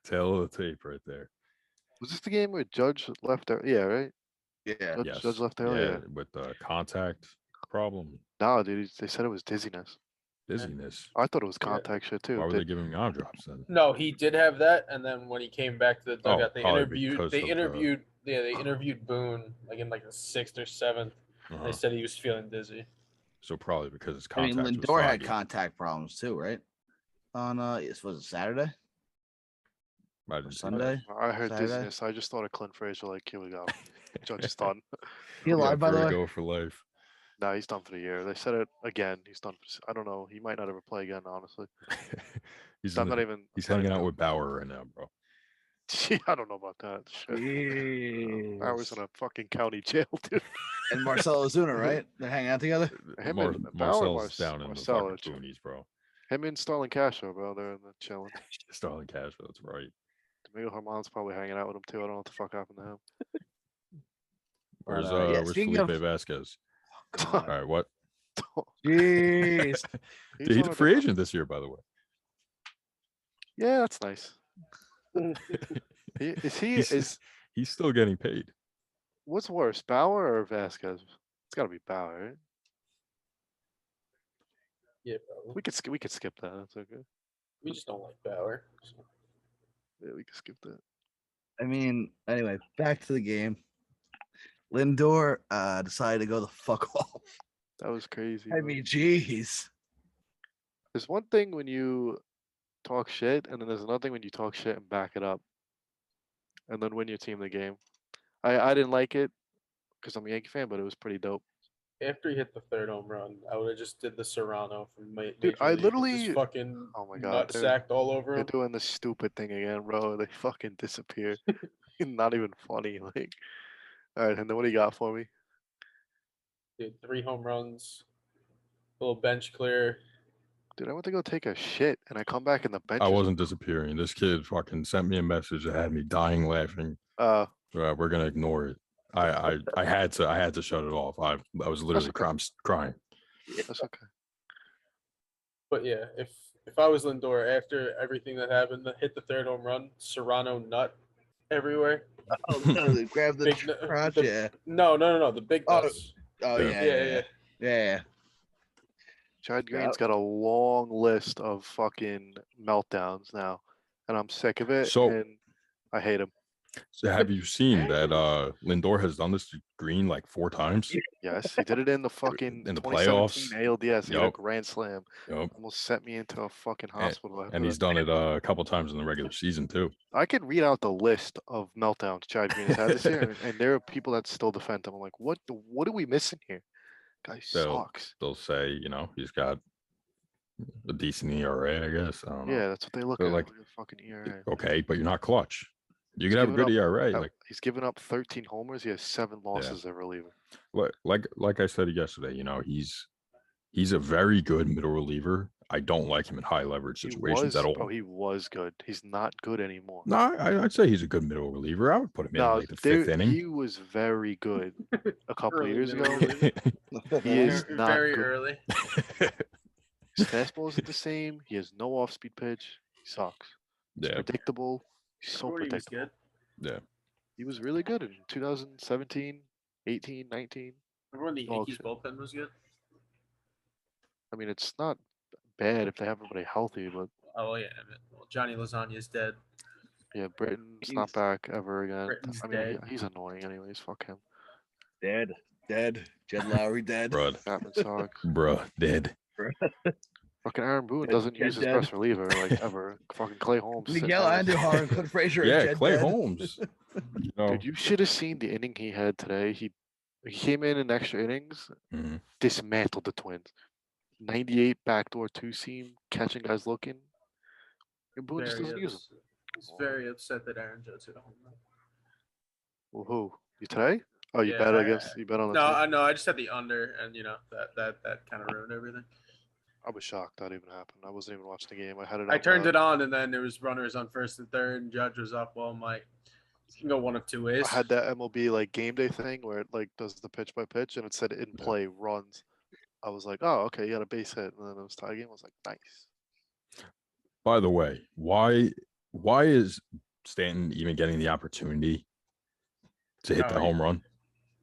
tail of the tape right there. Was this the game where Judge left there? Yeah, right. yeah, Judge left there. Yeah. with the contact problem, No, dude. They said it was dizziness. dizziness. I thought it was Yeah. contact shit too. Why were Did- they giving him arm drops then? No, he did have that, and then when he came back to the dugout, they probably interviewed. because They of, interviewed. Yeah, they interviewed Boone like in the 6th or 7th. Uh-huh. They said he was feeling dizzy. So probably because his I mean, contact was Lindor had foggy. contact problems too, right? On was it Saturday I or didn't see that. Sunday? I heard Saturday? dizziness. I just thought of Clint Fraser. Like, here we go. Judge is done. He Yeah, alive by the way? Vertigo for life. No, he's done for the year. They said it again. He's done. I don't know. He might not ever play again. Honestly, he's I'm not even. he's I'm not hanging even out with Bauer right now, bro. Gee, I don't know about that. Shit. I was in Jeez. a fucking county jail, dude. And Marcelo Ozuna, right? They're hanging out together. Him Mar- and Bauer, Marcel's down in the Marcelo, fucking boonies, bro. him and Starlin Castro, bro. They're in the chilling. Starlin Cashville, that's right. Domingo Herman's probably hanging out with him too. I don't know what the fuck happened to him. Where's yeah, where's speaking Felipe of- Vasquez? Oh, All right, what? jeez. He's He's on a a free different- agent this year, by the way. Yeah, that's nice. He's still getting paid. What's worse, Bauer or Vasquez? It's got to be Bauer, right? Yeah, bro. We could skip that. That's okay. We just don't like Bauer. So. Yeah, we could skip that. I mean, anyway, back to the game. Lindor decided to go the fuck off. That was crazy. I bro. mean, jeez. There's one thing when you talk shit, and then there's another thing when you talk shit and back it up, and then win your team the game. I didn't like it because I'm a Yankee fan, but it was pretty dope. After he hit the third home run, I would have just did the Serrano from Major Dude, I League and literally- just fucking Oh my nut god, sacked all over they're him. doing the stupid thing again, bro. They fucking disappear. Not even funny. Like, all right, and then what do you got for me? Dude, 3 home runs, little bench clear. Dude, I went to go take a shit, and I come back and the bench. I is- wasn't disappearing. This kid fucking sent me a message that had me dying laughing. We're gonna ignore it. I had to shut it off. I was literally okay. crying. That's okay. But yeah, if I was Lindor after everything that happened, hit the third home run, Serrano nut everywhere. Oh, no, grab the Big nu- crotch. the- Yeah. No, the big Oh, nuts. Oh, Yeah. yeah. Yeah. Yeah. Chad Yeah. Green's got a long list of fucking meltdowns now, and I'm sick of it. So- and I hate him. So have you seen that Lindor has done this to Green like 4 times? Yes, he did it in the fucking In the 2017 playoffs. ALDS. He hit a Yup. grand slam. Yep. Almost sent me into a fucking hospital. after And he's that. done it a couple times in the regular season too. I could read out the list of meltdowns Chad Green has had this year, and there are people that still defend him. I'm like, what are we missing here? Guy So- sucks. They'll say, he's got a decent ERA, I guess. I don't know. Yeah, that's what they look But, at. like, Look at fucking ERA. Okay, but you're not clutch. You He's can have a given good up- ERA. Hell, Like he's given up 13 homers. He has 7 losses as a reliever. like I said yesterday, he's a very good middle reliever. I don't like him in high leverage situations at all. Bro, he was good. He's not good anymore. No, I'd say he's a good middle reliever. I would put him in No, like the 5th inning. he was very good a couple of Early years middle ago. reliever. He is Very- not very good. early. His fastball isn't the same. He has no off-speed pitch. He sucks. He's Yeah, predictable. He's so Shorty was predictable. good. yeah. He was really good in 2017, 18, 19. Remember when the Oh, Yankees shit. bullpen was good? I mean, it's not bad if they have everybody healthy, but Oh well, yeah. Well, Johnny Lasagna's dead. yeah, Britton's not He's- back ever again. Britton's I mean, dead. he's annoying anyways. Fuck him. Dead. Jed Lowry dead. Bruh, Chapman sucks. dead. Fucking Aaron Boone Jed- doesn't Jed use his dead. best reliever like ever. Fucking Clay Holmes. sitting Miguel there. Andujar and Clint Fraser. and Yeah, Jed Clay dead. Holmes. Dude, you should have seen the inning he had today. He came in extra innings, Mhm. dismantled the Twins. 98 backdoor 2-seam, catching guys looking. And Boone just doesn't use them. He's very upset that Aaron Judge hit a home run. Well, who? You today? Oh, you Yeah, bet I- against you bet on the No, team? I know. I just had the under, and that kind of ruined everything. I was shocked that even happened. I wasn't even watching the game. I had it. I turned it on, and then there was runners on first and third, and Judge was up. Well, I'm like, it can go one of two ways. I had that MLB like game day thing where it like does the pitch by pitch and it said in play runs. I was like, oh, okay, you got a base hit, and then it was tie game. I was like, nice. By the way, why is Stanton even getting the opportunity to hit the Oh, home run?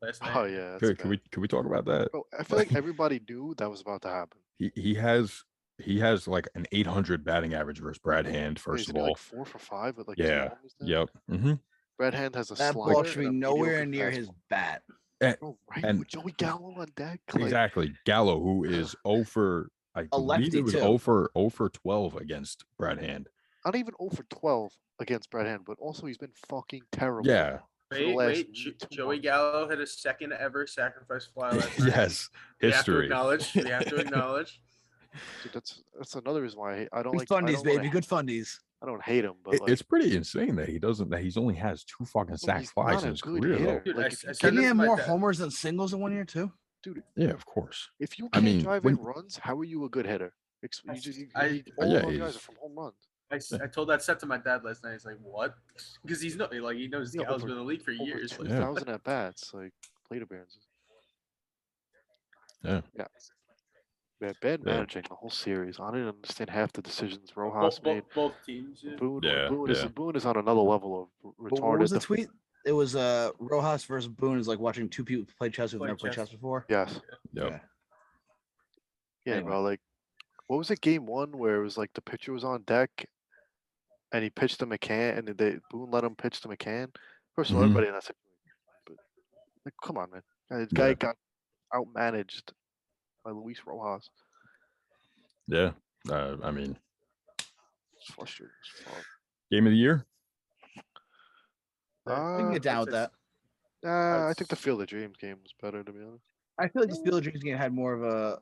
last night. Oh yeah. that's Can bad. we talk about that? Bro, I feel like everybody knew that was about to happen. He has like an 800 batting average versus Brad Hand. First Isn't of he, all, like 4 for 5 with like 2 yeah, homers now? yep. hmm Brad Hand has a That slider. ball should be and a nowhere mediocre near his fastball. bat. Bro, right? and- With Joey Gallo on deck. Like, Exactly. Gallo, who is 0 for, I believe lefty it was too. 0 for 12 against Brad Hand. Not even 0 for 12 against Brad Hand, but also he's been fucking terrible. Yeah. for the Wait, last wait. 2 Joey months. Gallo hit his second ever sacrifice fly last night. Yes. We have to History. acknowledge. We have to acknowledge. Dude, that's another reason why I don't Good like. I fundies, don't wanna- baby. Good fundies. I don't hate him, but like, It's pretty insane that he's only has 2 fucking sack he's flies not in a his good career hitter. though. Dude, Like, I if you said Didn't this he to have my more dad. homers than singles in 1 year too? Yeah, of course. if you I can't mean, drive when- in runs, how are you a good hitter? I- You just I- all Yeah, those guys are he's- from home runs. I told that set to my dad last night. He's like, "What?" Because he's not like he knows Yeah, Gal's over- been in the league for Over years. Like, 2,000 at bats, like plate appearances. Yeah. Yeah. Bad Yeah. managing the whole series. I didn't understand half the decisions Rojas both, made. both teams. Yeah. Yeah, yeah. Boone is on another level of But what was retarded. the tweet? It was Rojas versus Boone is like watching 2 people play chess who've Play never played chess. chess before. Yes. Yep. Yeah. Yeah, Anyway. bro. Like, what was it? Game 1 where it was like the pitcher was on deck, and he pitched to McCann, and Boone let him pitch to McCann. First of all, Mhm. everybody in that situation, but like, come on, man. The guy Yeah. got outmanaged by Luis Rojas. Yeah. I mean, It's frustrating as fuck. game of the year. We can get down with that. I think the Field of Dreams game was better, to be honest. I feel like the Field of Dreams game had more of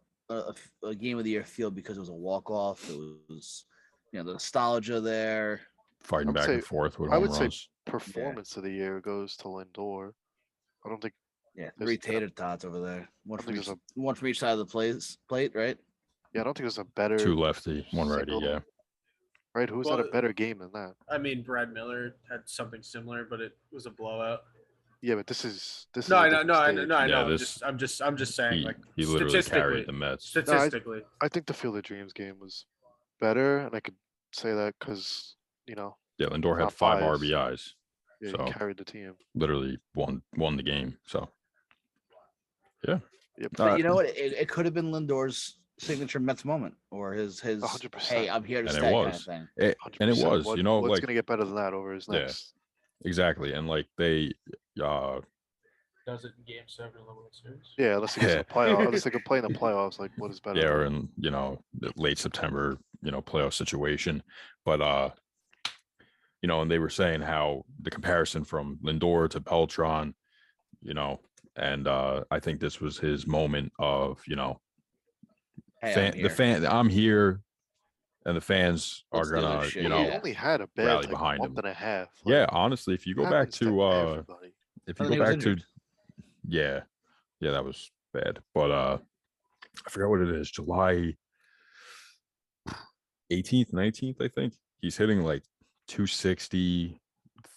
a game of the year feel because it was a walk off. It was, the nostalgia there. Fighting would back say- and forth with I home would say runs. Performance of the year goes to Lindor. I don't think. Yeah, There's- 3 tater tots over there. One I from think each, there's one from each side of the plate, right? Yeah, I don't think there's a better 2 lefty, 1 righty. single- Yeah. right. Who's had a Well, better game than that? I mean, Brad Miller had something similar, but it was a blowout. Yeah, but this is No, a I know, different no, I stage. know, no, I Yeah, know. this- I'm just saying, like, He literally carried statistically, the Mets. statistically. I think the Field of Dreams game was better, and I could say that because Yeah, Lindor had not 5 biased. RBIs. yeah, So- he carried the team. Literally won the game. So Yep. But you know what? It could have been Lindor's signature Mets moment or his 100%. hey, I'm here to And it stay kind was. of thing. And it 100%. was, What's like gonna get better than that over his Yeah. next? exactly. And like they Does it in Game 7 of the World Series? Yeah, unless he gets a playoff, unless they could play in the playoffs. Like, what is better? yeah, than or that? in the late September, playoff situation. But and they were saying how the comparison from Lindor to Beltran, and I think this was his moment of, Hey, I'm here, and the fans Let's are do gonna, this shit, He yeah. only had a bad rally like, behind month him. and a half. yeah, honestly, if you go back to everybody. if I you think go he was back to injured. yeah, that was bad. But I forgot what it is, July 18th, 19th, I think. He's hitting like 260,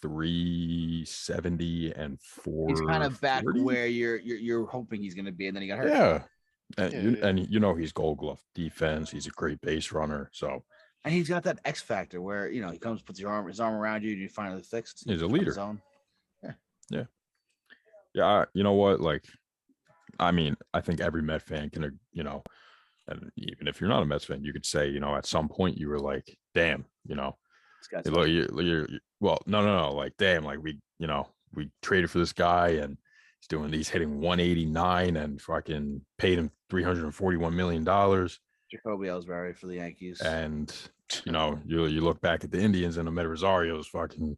370, and 4. He's kind of back where you're hoping he's gonna be, and then he got hurt. Yeah. And Yeah, he's Gold Glove defense. He's a great base runner. So And he's got that X factor where he comes, puts his arm around you, and you finally fixed. He's a on leader. his own. yeah, you know what? Like, I mean, I think every Met fan can, and even if you're not a Mets fan, you could say, at some point you were like, damn, This guy's look, well, no, like, damn, like we traded for this guy and he's hitting 189 and fucking paid him $341 million. Jacoby Ellsbury for the Yankees. And, you look back at the Indians and Ahmed Rosario's fucking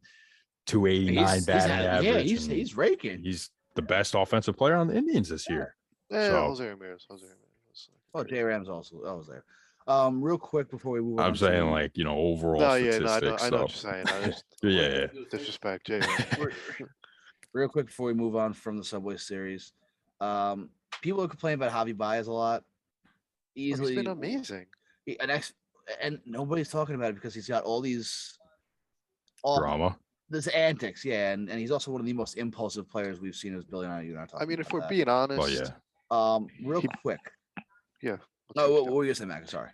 289 batting average. Yeah, and he's raking. he's the best offensive player on the Indians this year. Yeah, So- Jose Ramirez. Oh, J Rams also. I was there. Real quick before we move on. I'm saying to- like, overall No, yeah, statistics. no, I know so. what you're saying. I just, Yeah. Disrespect, Jay. real quick before we move on from the Subway Series. People are complaining about Javi Baez a lot. He's Easily been amazing. and nobody's talking about it because he's got all these Drama. this antics, yeah, and he's also one of the most impulsive players we've seen as billionaire. You and I I mean, if we're about being honest, Well, yeah. that. Real he- quick. Yeah. No, what were you gonna say, Mac? Sorry.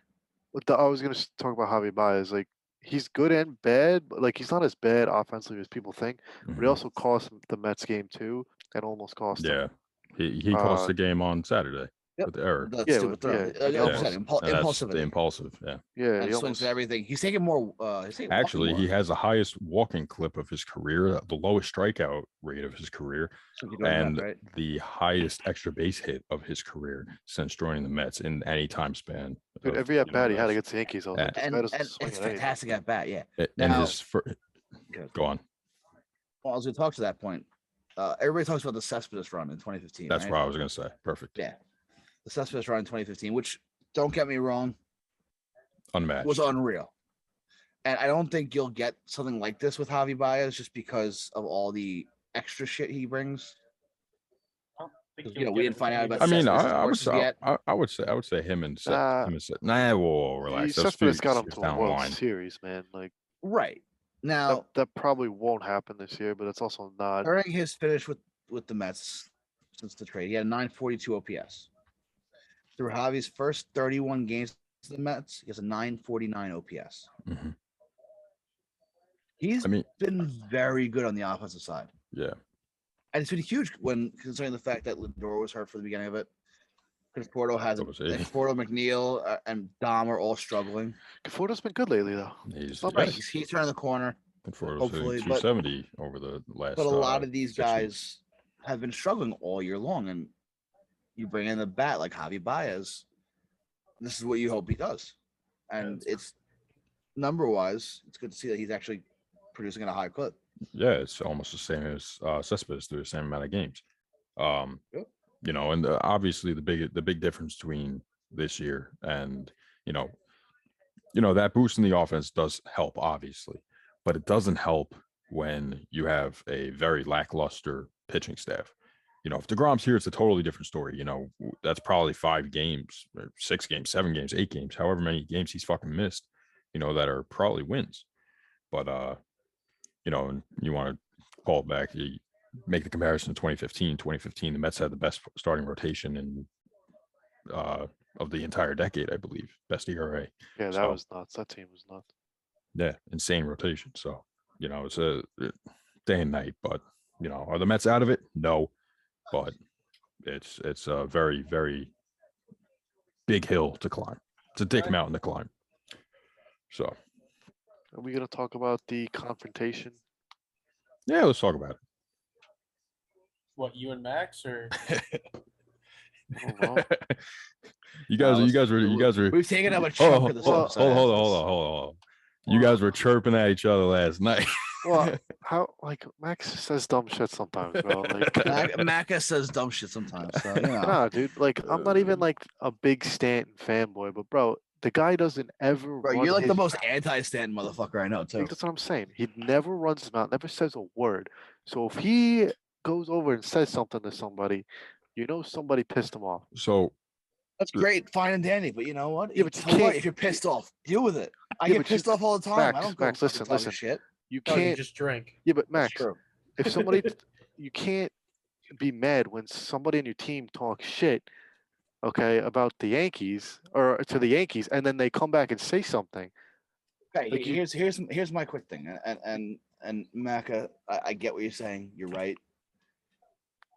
I was gonna talk about Javi Baez. Like, he's good and bad, but like he's not as bad offensively as people think. But he Mhm. also cost the Mets game too, and almost cost them. Yeah. He cost Uh, the game on Saturday Yep. with the error. That's Yeah, stupid throw. yeah, Like he I said, almost- And that's impulsive. the impulsive. Yeah. Yeah, And he swings almost, at everything. He's taking more. He's taking Actually, walking he more. has the highest walking clip of his career, the lowest strikeout rate of his career, So you're doing that, and right? the highest extra base hit of his career since joining the Mets in any time span. dude, of, every at bat he had those. against the Yankees, I was like, this And, guy doesn't and swing it's at anything. fantastic at bat. Yeah. And Now- his go on. Well, I was gonna talk to that point. Everybody talks about the Cespedes run in 2015. That's right? what I was gonna say. Perfect. Yeah, the Cespedes run in 2015, which don't get me wrong, Unmatched. was unreal. And I don't think you'll get something like this with Javi Baez just because of all the extra shit he brings. I don't think 'Cause, you'll we get didn't it find with out any about I of mean, them. Cespedes' I would horses say yet. I would say him and Nah. him and Seth. Nah, whoa, relax. That's Cespedes got him years to down a the World line. Series, man. Like Right. Now, that probably won't happen this year, but it's also not. during his finish with the Mets since the trade, he had a 942 OPS. Through Javi's first 31 games to the Mets, he has a 949 OPS. Mhm. He's I mean, been very good on the offensive side. yeah, And it's been huge when considering the fact that Lindor was hurt for the beginning of it. Because Porto has So was he. Porto, McNeil, and Dom are all struggling. Conforto's been good lately, though. he's Right, yes, he's turning the corner, for hopefully, but 270 over the last. a lot of these 6 weeks. guys have been struggling all year long, and you bring in the bat like Javi Baez, this is what you hope he does. And it's number wise, it's good to see that he's actually producing at a high clip. Yeah, it's almost the same as Cespedes through the same amount of games. Yep. You know, and obviously the big difference between this year and you know that boost in the offense does help, obviously, but it doesn't help when you have a very lackluster pitching staff. You know, if DeGrom's here, it's a totally different story. You know, that's probably 5 games, or 6 games, 7 games, 8 games, however many games he's fucking missed, you know, that are probably wins. But you know, and you want to call it back, you make the comparison to 2015. 2015, the Mets had the best starting rotation in of the entire decade, I believe. Best ERA. Yeah, that So, was nuts. That team was nuts. yeah, insane rotation. So, you know, it's a day and night, but you know, are the Mets out of it? No. But it's a very, very big hill to climb. It's a dick mountain to climb. So Are we gonna talk about the confrontation? yeah, let's talk about it. What, you and Max or know. You guys were We've taken up a hold chunk on, of this hold on, episode. hold on, as hold this. on, hold on. You guys were chirping at each other last night. Well, how like Max says dumb shit sometimes, bro. Like, Macca says dumb shit sometimes. So, you know. nah, dude. Like, I'm not even like a big Stanton fanboy, but bro, the guy doesn't ever. Bro, run you're like the his most mouth. anti-Stanton motherfucker I know, too. Like, that's what I'm saying. He never runs his mouth, never says a word. So if he goes over and says something to somebody, you know somebody pissed him off. So That's great, fine and dandy, but you know what? Yeah, but you So what? can't- If you're pissed off, deal with it. I Yeah, get but you- pissed off all the time. I Max, don't go Max, fucking listen, talking listen. shit. You no, you can't. just drink? Yeah, but That's Max, true. if somebody, you can't be mad when somebody in your team talks shit, okay, about the Yankees or to the Yankees, and then they come back and say something. Okay, Like you- here's my quick thing, and Macca, I get what you're saying. You're right,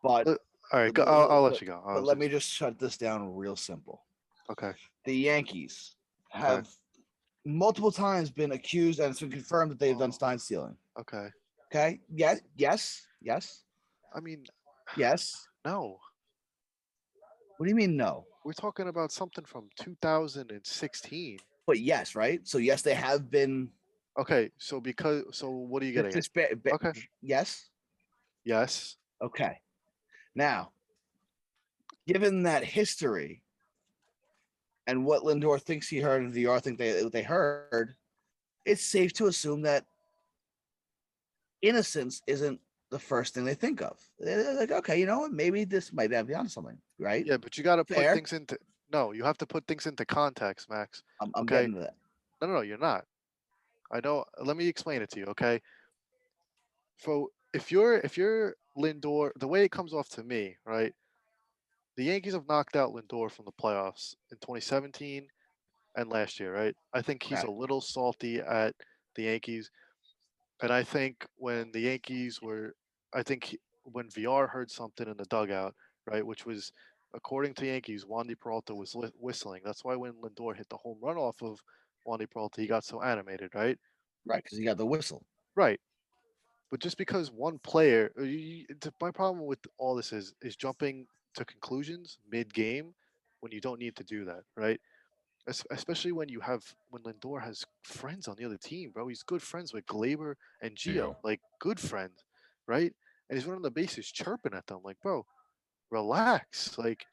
but All right, But- I'll but- let you go. but let me just shut this down real simple. Okay. The Yankees Okay. have multiple times been accused, and it's been confirmed that they've done Stein stealing. Okay. Okay. Yes. I mean, Yes. no. What do you mean no? We're talking about something from 2016. But yes, right? So yes, they have been. Okay, so what are you getting at? Okay. Yes. Yes. Okay. Now, given that history and what Lindor thinks he heard and VR think they heard, it's safe to assume that innocence isn't the first thing they think of. They're like, okay, you know what? Maybe this might be onto something, right? Yeah, but you got to put Fair. things into. No, you have to put things into context, Max. I'm Okay. getting to that. No, you're not. I know. Let me explain it to you, okay? So if you're Lindor, the way it comes off to me, right? The Yankees have knocked out Lindor from the playoffs in 2017 and last year, right? I think he's Okay. a little salty at the Yankees, and I think when the Yankees were, when VR heard something in the dugout, right, which was according to Yankees, Wandy Peralta was whistling. That's why when Lindor hit the home run off of Wandy Peralta, he got so animated, right? Right, because he got the whistle. Right. But just because one player, my problem with all this is jumping to conclusions mid-game when you don't need to do that, right? Especially when Lindor has friends on the other team, bro. He's good friends with Gleyber and Gio, Gio. like good friends, right? And he's running the bases chirping at them, like, bro, relax. Like,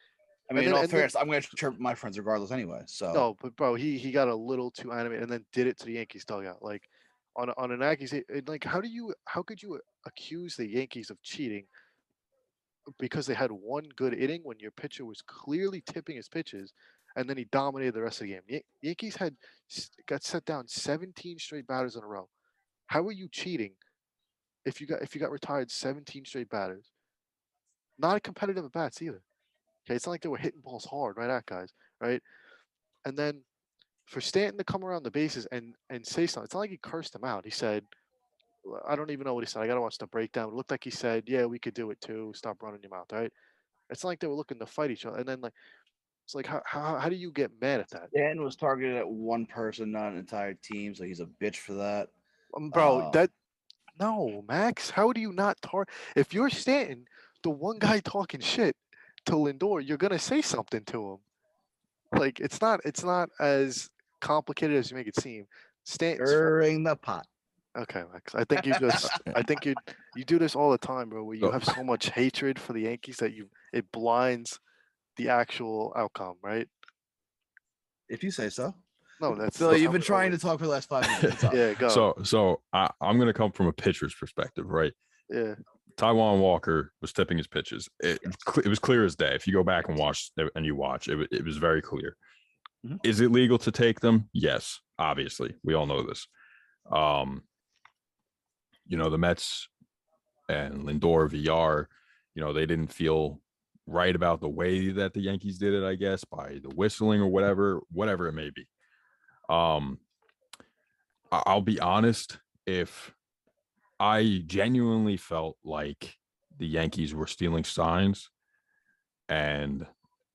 I mean, then- in all and then- fairness, I'm going to chirp my friends regardless anyway. So No, but bro, he got a little too animated and then did it to the Yankees dugout. Like on an Yankees, like how could you accuse the Yankees of cheating because they had one good inning when your pitcher was clearly tipping his pitches, and then he dominated the rest of the game. Yankees got set down 17 straight batters in a row. How are you cheating if you got retired 17 straight batters? Not a competitive at bats either. Okay, it's not like they were hitting balls hard right at guys, right? And then for Stanton to come around the bases and say something, it's not like he cursed him out. He said, I don't even know what he said. I gotta watch the breakdown. It looked like he said, "Yeah, we could do it too. Stop running your mouth." Right? It's not like they were looking to fight each other. And then like, it's like how do you get mad at that, Dan was targeted at one person, not an entire team. So he's a bitch for that. bro? No, Max. How do you not if you're Stanton, the one guy talking shit to Lindor, you're gonna say something to him. Like it's not as complicated as you make it seem. Stanton's Stirring the pot. okay, Max. I think you do this all the time, bro. Where you So- have so much hatred for the Yankees that it blinds the actual outcome, right? If you say so. No, that's Phil, you've been how it trying to always- talk for the last 5 minutes. What's up? Yeah, go. So I'm gonna come from a pitcher's perspective, right? Yeah, Taiwan Walker was tipping his pitches. It was clear as day. If you go back and watch, it was very clear. Mhm. Is it legal to take them? Yes, obviously. We all know this. The Mets and Lindor VR, they didn't feel right about the way that the Yankees did it, I guess, by the whistling or whatever it may be. I'll be honest, if I genuinely felt like the Yankees were stealing signs and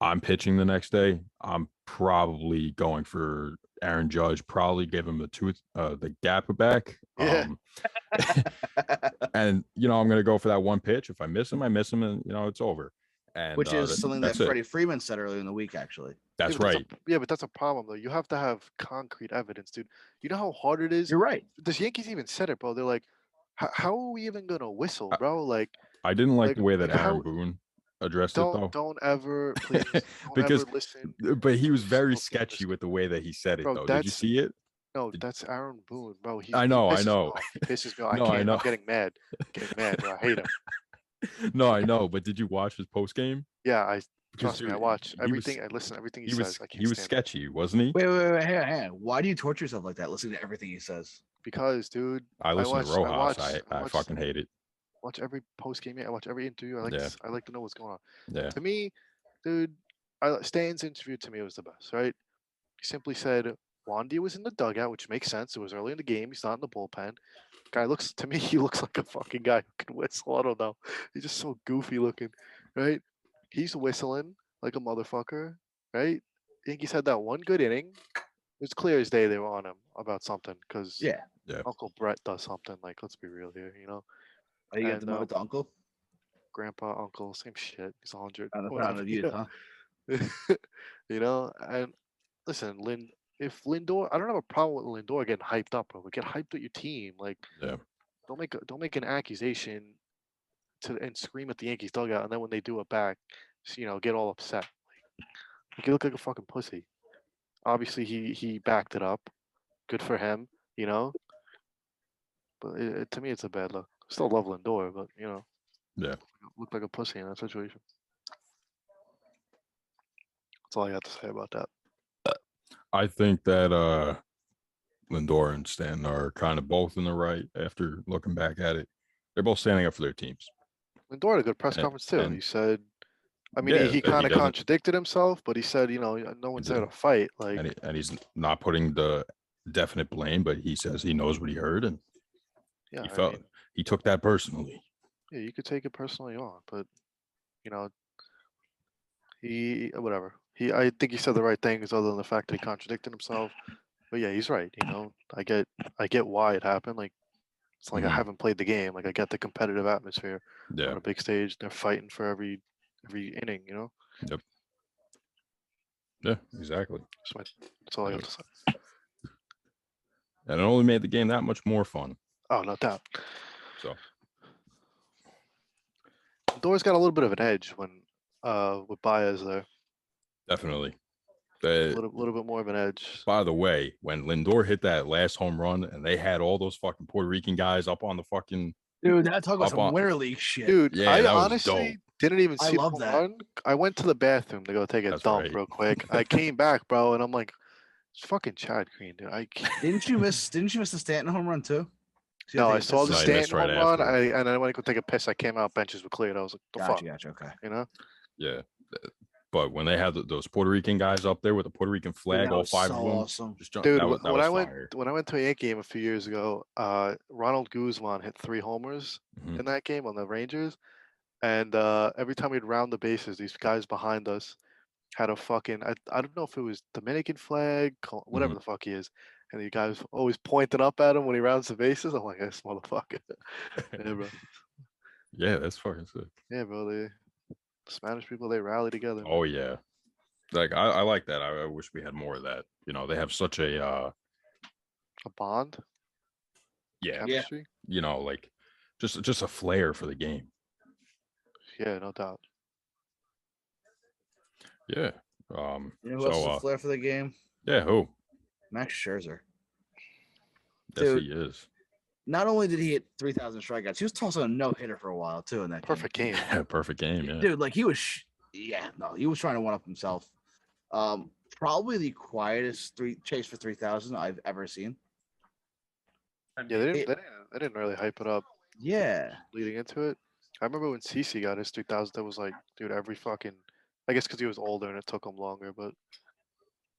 I'm pitching the next day, I'm probably going for Aaron Judge, probably give him the gap back. Yeah. And I'm going to go for that one pitch. If I miss him, and it's over. And Which is something that that's it. Freddie Freeman said earlier in the week, actually. That's yeah, but right. but that's a problem though. You have to have concrete evidence, dude. You know how hard it is. You're right. The Yankees even said it, bro. They're like, how are we even gonna whistle, bro? Like, I didn't like like- the way that like how- Aaron Boone addressed it, though. don't ever, please, don't Because- ever listen. But he was very So sketchy interesting. with the way that he said it, Bro, though. Did you that's- see it? No, that's Aaron Boone, bro. I know. He pisses me off. No, I know. I'm getting mad. Bro. I hate him. No, I know. But did you watch his post game? Yeah, Because, trust me. I dude, watch he was- everything. I listen to everything he, He was says. I can't he was stand it. sketchy, wasn't he? Wait, hang on. Why do you torture yourself like that, listening to everything he says? Because, dude, I listen watch- to I Rojas. watch- I I watch- fucking hate it. watch every post game. I watch every interview. Yeah. I like to know what's going on. Yeah. To me, dude, Stan's interview to me was the best. Right? He simply said Wandy was in the dugout, which makes sense. It was early in the game. He's not in the bullpen. Guy looks to me. He looks like a fucking guy who can whistle. I don't know. He's just so goofy looking, right? He's whistling like a motherfucker, right? Yankees had that one good inning. It was clear as day they were on him about something because Yeah. Uncle Brett does something. Like, let's be real here, Are you got And, the moment to uncle? Grandpa, uncle, same shit. He's 100. On the whatever, sound of you you, know? huh? And listen, if Lindor, I don't have a problem with Lindor getting hyped up, bro. But get hyped with your team. Like, Yeah. don't make an accusation and scream at the Yankees dugout, and then when they do it back, get all upset. Like you look like a fucking pussy. Obviously, he backed it up. Good for him, But to me, it's a bad look. Still love Lindor, but Yeah. look like a pussy in that situation. That's all I got to say about that. I think that Lindor and Stanton are kind of both in the right after looking back at it. They're both standing up for their teams. Lindor had a good press And- conference too. and- He said, I mean, Yeah, he that he kind of doesn't- contradicted himself, but he said, no one's there did. to fight. Like, And he's not putting the definite blame, but he says he knows what he heard and yeah, he I felt mean, he took that personally. yeah, you could take it personally on, but he whatever. I think he said the right things, other than the fact that he contradicted himself. But yeah, he's right. I get why it happened. Like, it's like I Mhm. haven't played the game. Like, I get the competitive atmosphere Yeah. on a big stage. They're fighting for every inning. Yeah, exactly. That's all I got to say. And it only made the game that much more fun. Oh, no doubt. So Lindor's got a little bit of an edge when with Baez there. Definitely. A little bit more of an edge. By the way, when Lindor hit that last home run and they had all those fucking Puerto Rican guys up on the fucking Dude, that talk about Up some on- winter league shit. Dude, Yeah, I that was honestly dope. didn't even I see love the that. run. I went to the bathroom to go take a That's dump right. real quick. I came back, bro, and I'm like, it's fucking Chad Green, dude. I can't. Didn't you miss the Stanton home run too? So you No, had I to take a saw piss? the No, he missed Stanton right home run. after. And I went to go take a piss. I came out, benches were cleared. I was like, the Gotcha, fuck, gotcha. Okay. you know? yeah. But when they had those Puerto Rican guys up there with the Puerto Rican Dude, flag, that all was five so of them, awesome. just jump, Dude, that was when I went fire. to a Yankee game a few years ago, Ronald Guzman hit 3 homers Mhm. in that game on the Rangers, and every time we'd round the bases, these guys behind us had a fucking I don't know if it was Dominican flag, whatever the fuck he is, and the guys always pointing up at him when he rounds the bases. I'm like, this motherfucker. Yeah, bro. Yeah, that's fucking sick. Yeah, bro. The Spanish people, they rally together. Oh man. yeah. Like I like that. I wish we had more of that. You know, they have such a A bond, yeah, chemistry. you know, like just a flair for the game. Yeah, no doubt. Yeah. You know who else is So a flair for the game? yeah, who? Max Scherzer. Yes, Dude. he is. Not only did he hit 3,000 strikeouts, he was tossing a no hitter for a while too in that Perfect game. Perfect game, yeah. Dude, like he was, he was trying to one up himself. Probably the quietest chase for 3,000 I've ever seen. Yeah, they didn't really hype it up Yeah, leading into it. I remember when CC got his 3,000, that was like, dude, every fucking. I guess because he was older and it took him longer, but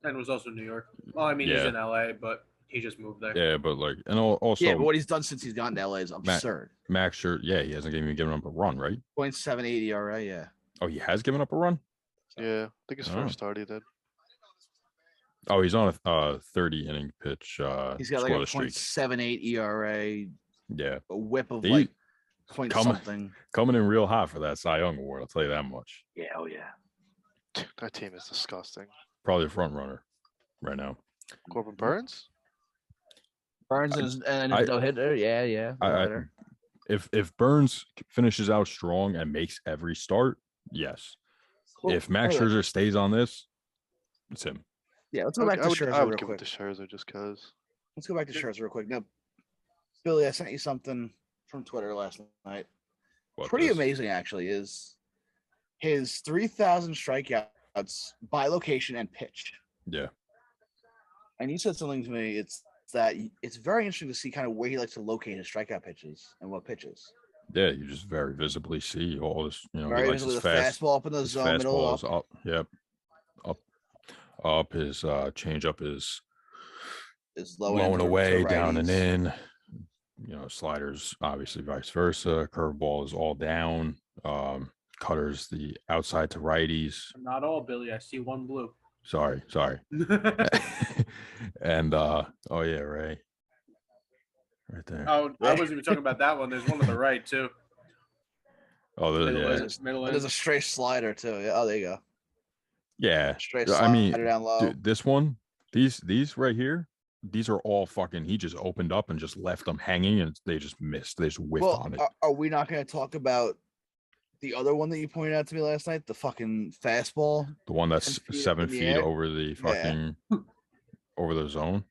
And it was also New York. Well, I mean, he's Yeah. in LA, but he just moved there. Yeah, but like, and also yeah, but what he's done since he's gotten to LA is absurd. Max Scherzer, yeah, he hasn't even given up a run, right? 0.78 ERA, yeah. Oh, he has given up a run. yeah, I think his Oh. first start he did. Oh, he's on a 30 inning pitch. He's got like a scoreless streak. 0.78 ERA, Yeah, a whip of He- like point coming- something. coming in real hot for that Cy Young award. I'll tell you that much. Yeah, oh yeah. Dude, that team is disgusting. Probably the front runner right now. Corbin Burns? Burns and his no hitter, yeah. If Burns finishes out strong and makes every start, yes. If Max Scherzer stays on this, it's him. Yeah, let's go back to I Scherzer would real give quick. it to Scherzer just because. Let's go back to Scherzer real quick. Now, Billy, I sent you something from Twitter last night. What, Pretty this? amazing, actually, is his 3,000 strikeouts by location and pitch. Yeah, And you said something to me. It's that it's very interesting to see kind of where he likes to locate his strikeout pitches and what pitches. yeah. You just very visibly see all this. You know, he Very likes visibly, his the fast. fastball up in the His zone, middle fastball up. is up. Yep. Up. His changeup is Is low low and to away, down and righties. in. You know, sliders obviously vice versa. Curveball is all down. Cutters the outside to righties. Not all, Billy. I see one blue. Sorry. And oh yeah, Ray. Right there. Oh, I wasn't even talking about that one. There's one to the right too. Oh, Middle yeah. end, middle There's end. a straight slider too. Yeah. Oh, there you go. Yeah. Straight I slider mean, down low. dude, this one, these right here, these are all fucking. He just opened up and just left them hanging, and they just missed. They just whiffed Well, on it. are we not going to talk about the other one that you pointed out to me last night? The fucking fastball. The one that's 10 feet 7 up in the feet air? over the fucking over the zone.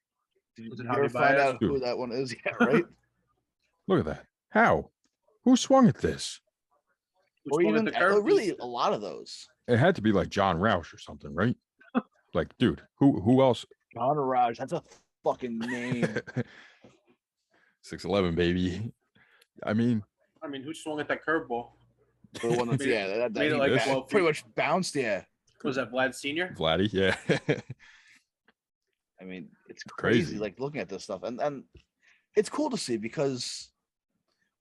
Did Was it you ever Javi find Baez? out who Dude. that one is? Yeah, right. Look at that. How? Who swung at this? Which Or one at even the curve? really a lot of those. It had to be like John Roush or something, right? Like, dude, who else? John Raj, that's a fucking name. 6'11", baby. I mean, who swung at that curveball? The one that's Made it- that made it he like got 12 pretty feet. much bounced. Yeah, Was that Vlad Senior? Vladdy, yeah. I mean it's crazy. Crazy. Like looking at this stuff, and it's cool to see because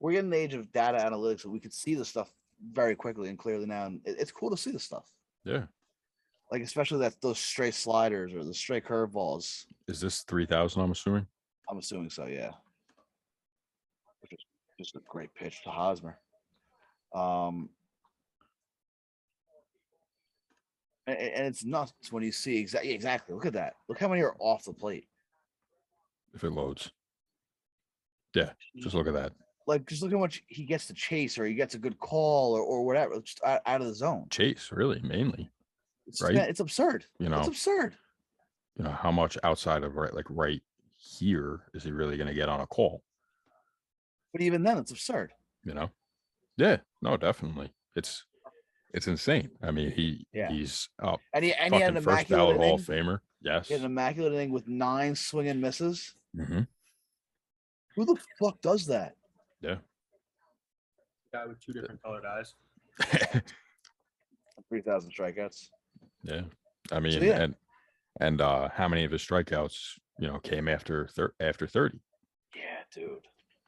we're in the age of data analytics, and we can see the stuff very quickly and clearly now. And it's cool to see the stuff, Yeah. like especially those straight sliders or the straight curveballs. Is this 3,000? I'm assuming. I'm assuming so, yeah. Which is just a great pitch to Hosmer. And it's nuts when you see exactly. Look at that. Look how many are off the plate. If it loads. Yeah, just look at that. Like just look how much he gets to chase, or he gets a good call, or whatever, just out of the zone. Chase, really, mainly. right? It's absurd. You know, It's absurd. how much outside of right here is he really going to get on a call? But even then, it's absurd. Yeah, no, definitely. It's insane. I mean, Yeah. he's up. And he had Fucking an first immaculate ballot Hall inning. of Famer. Yes. He had an immaculate inning with 9 swing and misses. Mm-hmm. Who the fuck does that? Yeah. Guy with 2 different colored eyes. 3,000 strikeouts. Yeah. I mean, yeah. and how many of his strikeouts, came after 30? Yeah, dude.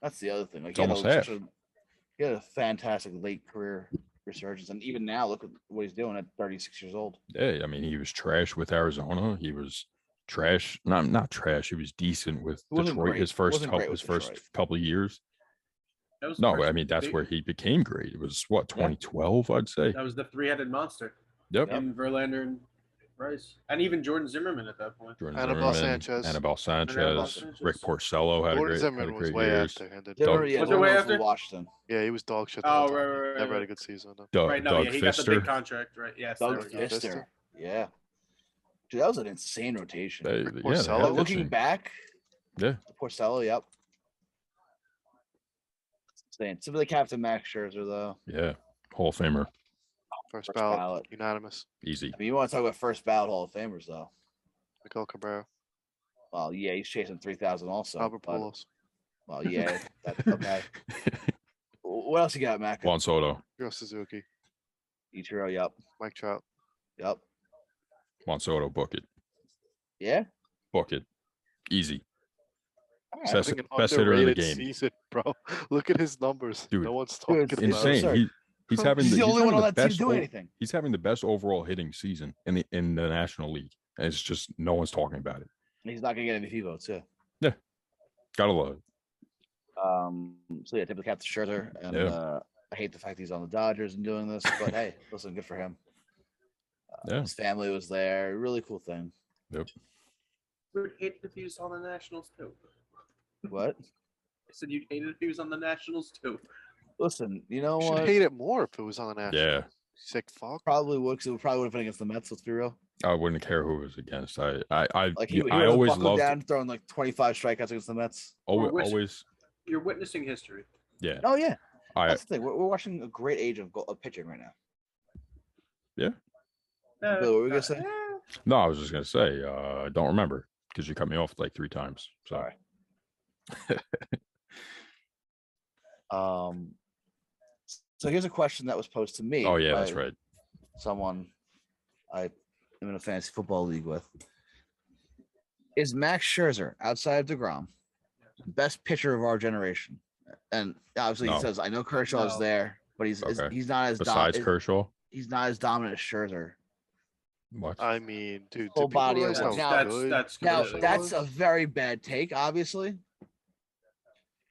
That's the other thing. Like, It's almost half. He had a fantastic late career resurgence, and even now, look at what he's doing at 36 years old. Yeah, I mean, he was trash with Arizona. He was trash, not trash. He was decent with He wasn't Detroit. great. His first Wasn't great with first Detroit. couple of years. That was the No, first I mean that's big- where he became great. It was what 2012, I'd say. That was the 3-headed monster. Yep. Him, Verlander, and Rice, and even Jordan Zimmerman at that point. Jordan Anibal Zimmerman, Sanchez. Anibal Sanchez, Sanchez. Rick Porcello had Jordan a Zimmerman was great way years. after. And then Zimmer, Doug, yeah, Was it Zimmer way was after? with Washington. yeah, he was dog shit. the Oh, whole right, time. right, right, Never had right. a good season. Though. Doug, Right, no, Doug yeah, he got the big Fister. contract, right? Yes, there Doug we go. Fister. Fister. Yeah. Dude, that was an insane rotation. They Porcello? had Looking pitching. back, Yeah. Porcello, yep. Insane. Simply Captain Max Scherzer, though. Yeah, Hall of Famer, First First ballot, ballot. unanimous. easy. I mean, you want to talk about first ballot Hall of Famers, though. 𝒂𝒂𝒅𝒊, Well, yeah, he's chasing 3,000 also. Albert but- Pujols, Well, yeah, that's okay. What else you got, Mac? Juan Soto, Joe Suzuki, Ichiro, yep. Mike Trout. Yep. Juan Soto, book it, Yeah? easy. All right. Best, Having an best hitter in the underrated game, season, bro. Look at his numbers. Dude, no one's Dude, talking it's about insane. it. absurd. He's having He's the only one having on that team best doing o- anything. He's having the best overall hitting season in the National League, and it's just no one's talking about it. He's not going to get MVP votes, too. Gotta love it. So, yeah, typically Captain Scherzer. And Yeah. I hate the fact he's on the Dodgers and doing this, but hey, listen, good for him. Yeah. His family was there. Really cool thing. Would hate it if he was on the Nationals too. What? I said you'd hate it if he was on the Nationals too. Listen, you know You should what? hate it more if it was on the national. Yeah, Sick fuck. Probably would, because it probably would have been against the Mets, let's be real. I wouldn't care who it was against. I Like, he I would always buckled loved down, throwing like 25 strikeouts against the Mets. always. You're witnessing history. Yeah, Oh, yeah. I That's the thing. We're watching a great age of pitching right now. Bill, what were you gonna say? no, I was just gonna say I don't remember because you cut me off like 3 times. So Sorry. So here's a question that was posed to me. oh yeah, that's by right. Someone I am in a fantasy football league with. Is Max Scherzer, outside of DeGrom, the best pitcher of our generation? And obviously No. he says, I know Kershaw's No. there, but he's Okay. he's not as Besides Kershaw, he's not as dominant as Scherzer. what? I mean, dude, Full do people body of realize work. how Now- good that's Now completely- that's a very bad take, obviously,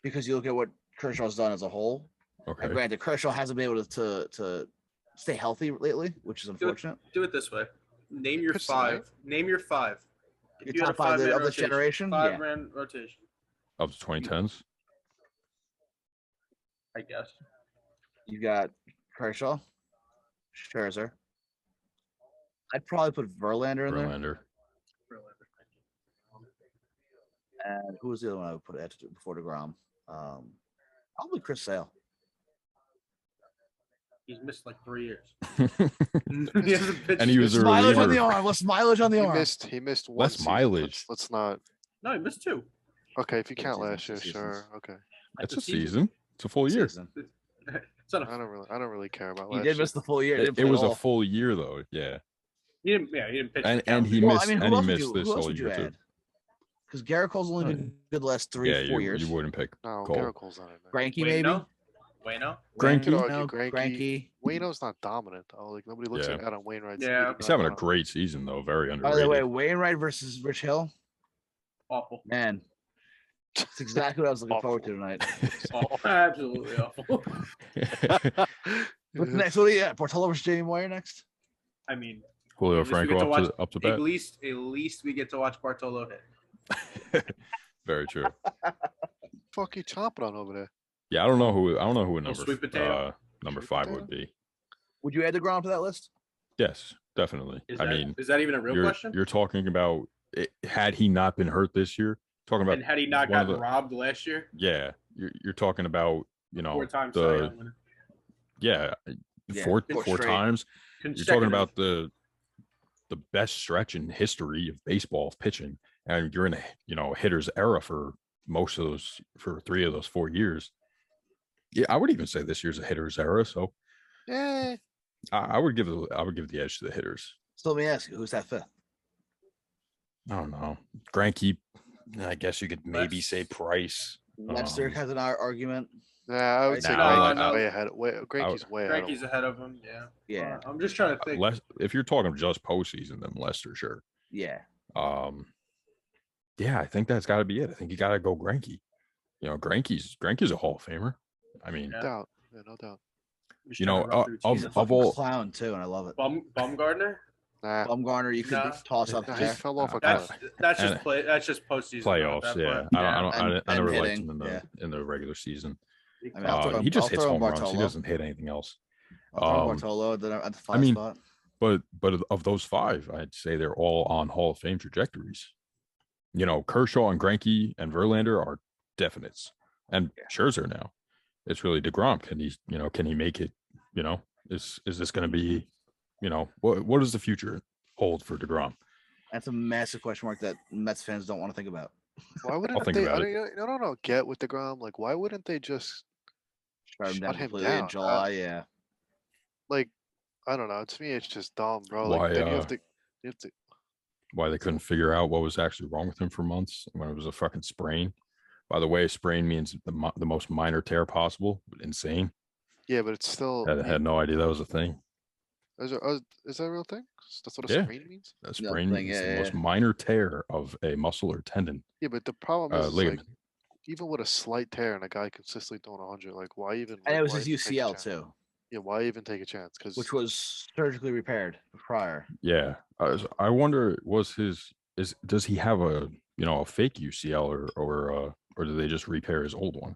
because you look at what Kershaw's done as a whole. And Okay, granted, Kershaw hasn't been able to stay healthy lately, which is unfortunate. Do it this way. Name your Pitch 5. Name your 5. Your If you had a top 5 5-man of this rotation, generation, 5-man rotation, up to 2010s. I guess. You got Kershaw, Scherzer. I'd probably put Verlander in there. Verlander. And who was the other one I would put at before DeGrom? Probably Chris Sale. He's missed like 3 years. and He hasn't pitched he was this- a Mileage on the reliever. arm. Less mileage on the he arm. missed one Less season. mileage. Let's not. No, he missed 2. Okay, if you Two count seasons, last year, two seasons. sure. Okay, That's The a season. It's a full year. Season. It's not a, I don't really care about He last did year. miss the full year. It was a full year though. Yeah, he didn't pitch. the and calendar he year. Well, missed I mean, and who he else would missed you, this who else whole would you year too. add? Because Garrett Cole's only been good the last 3 Yeah, 4 you years. wouldn't pick No, Cole. Garrett Cole's not in there. Granky maybe. Wayno? Greinke? Could argue No, Greinke. Greinke. Wayno's not dominant though. Like nobody looks Yeah. at Adam Wainwright. Yeah. He's having a great season though. Very By the way, underrated. Wainwright versus Rich Hill. Awful. Man, that's exactly what I was looking forward to tonight. Awful. Absolutely awful. What's next? What do you got? Portola versus Jamie Moyer next? I mean, Julio at least we get to Franco watch- up to at bat. least we get to watch Bartolo hit. Very true. Fuck you chomping on over there. Yeah, I don't know who Little number sweet potato. number Sweet 5 potato? would be. Would you add DeGrom to that list? Yes, definitely. Is I that, mean, is that even a real you're question? you're talking about had he not been hurt this year. Talking about And had he not one of gotten the robbed last year, yeah, you're talking about four-time Cy the Young winner. yeah Yeah, four four four straight. times. You're talking Consecutive. about the best stretch in history of baseball of pitching, and you're in a hitter's era for most of those for 3 of those 4 years. Yeah, I would even say this year's a hitter's era. So Yeah. I would give the edge to the hitters. So let me ask you, who's that fifth? I don't know. Greinke, I guess you could maybe say Price. Lester has an argument. Nah, I would say Nah, I Greinke's like- way ahead. Greinke's way ahead. Frankie's ahead of him. Yeah. Yeah, I'm just trying to think. If you're talking just postseason, then Lester, sure. yeah. Yeah, I think that's got to be it. I think you got to go Greinke. Greinke's a Hall of Famer. I mean, Yeah. No doubt. Yeah, no doubt. I'm just you trying know, to run through He's teams. a of fucking all, clown too, and I love it. Bumgarner. Nah, Bumgarner, you could Nah. toss up nah, he there. fell off a That's cliff. that's And- just play. That's just postseason though, at playoffs. that Yeah, point. I never liked hitting, him in the yeah. in the regular season. I mean, I'll throw him- He just I'll hits throw him home runs. He Bartolo. doesn't hit anything else. I'll throw Um, Bartolo at the 5 mean, spot. But of those 5, I'd say they're all on Hall of Fame trajectories. Kershaw and Greinke and Verlander are definites, and Scherzer now. It's really DeGrom. Can he make it? Is this going to be? What does the future hold for DeGrom? That's a massive question mark that Mets fans don't want to think about. Why wouldn't think they? about I don't get with DeGrom. Like, why wouldn't they just Shut him down shut him completely in down? July. Yeah. Like, I don't know. To me, it's just dumb, bro. Why, Like, then you have to. Why they couldn't figure out what was actually wrong with him for months when it was a fucking sprain? By the way, a sprain means the most minor tear possible. Insane. Yeah, but it's still. I had no idea that was a thing. Is that a real thing? That's what a Yeah. sprain means. A sprain thing, means the yeah, most yeah. minor tear of a muscle or tendon, Yeah, but the problem is, like, ligament. even with a slight tear and a guy consistently throwing 100, like, why even? And like, it was why his even take a UCL chance? too, Yeah, why even take a chance? Because which was surgically repaired prior. Yeah, I wonder does he have a fake UCL or do they just repair his old one?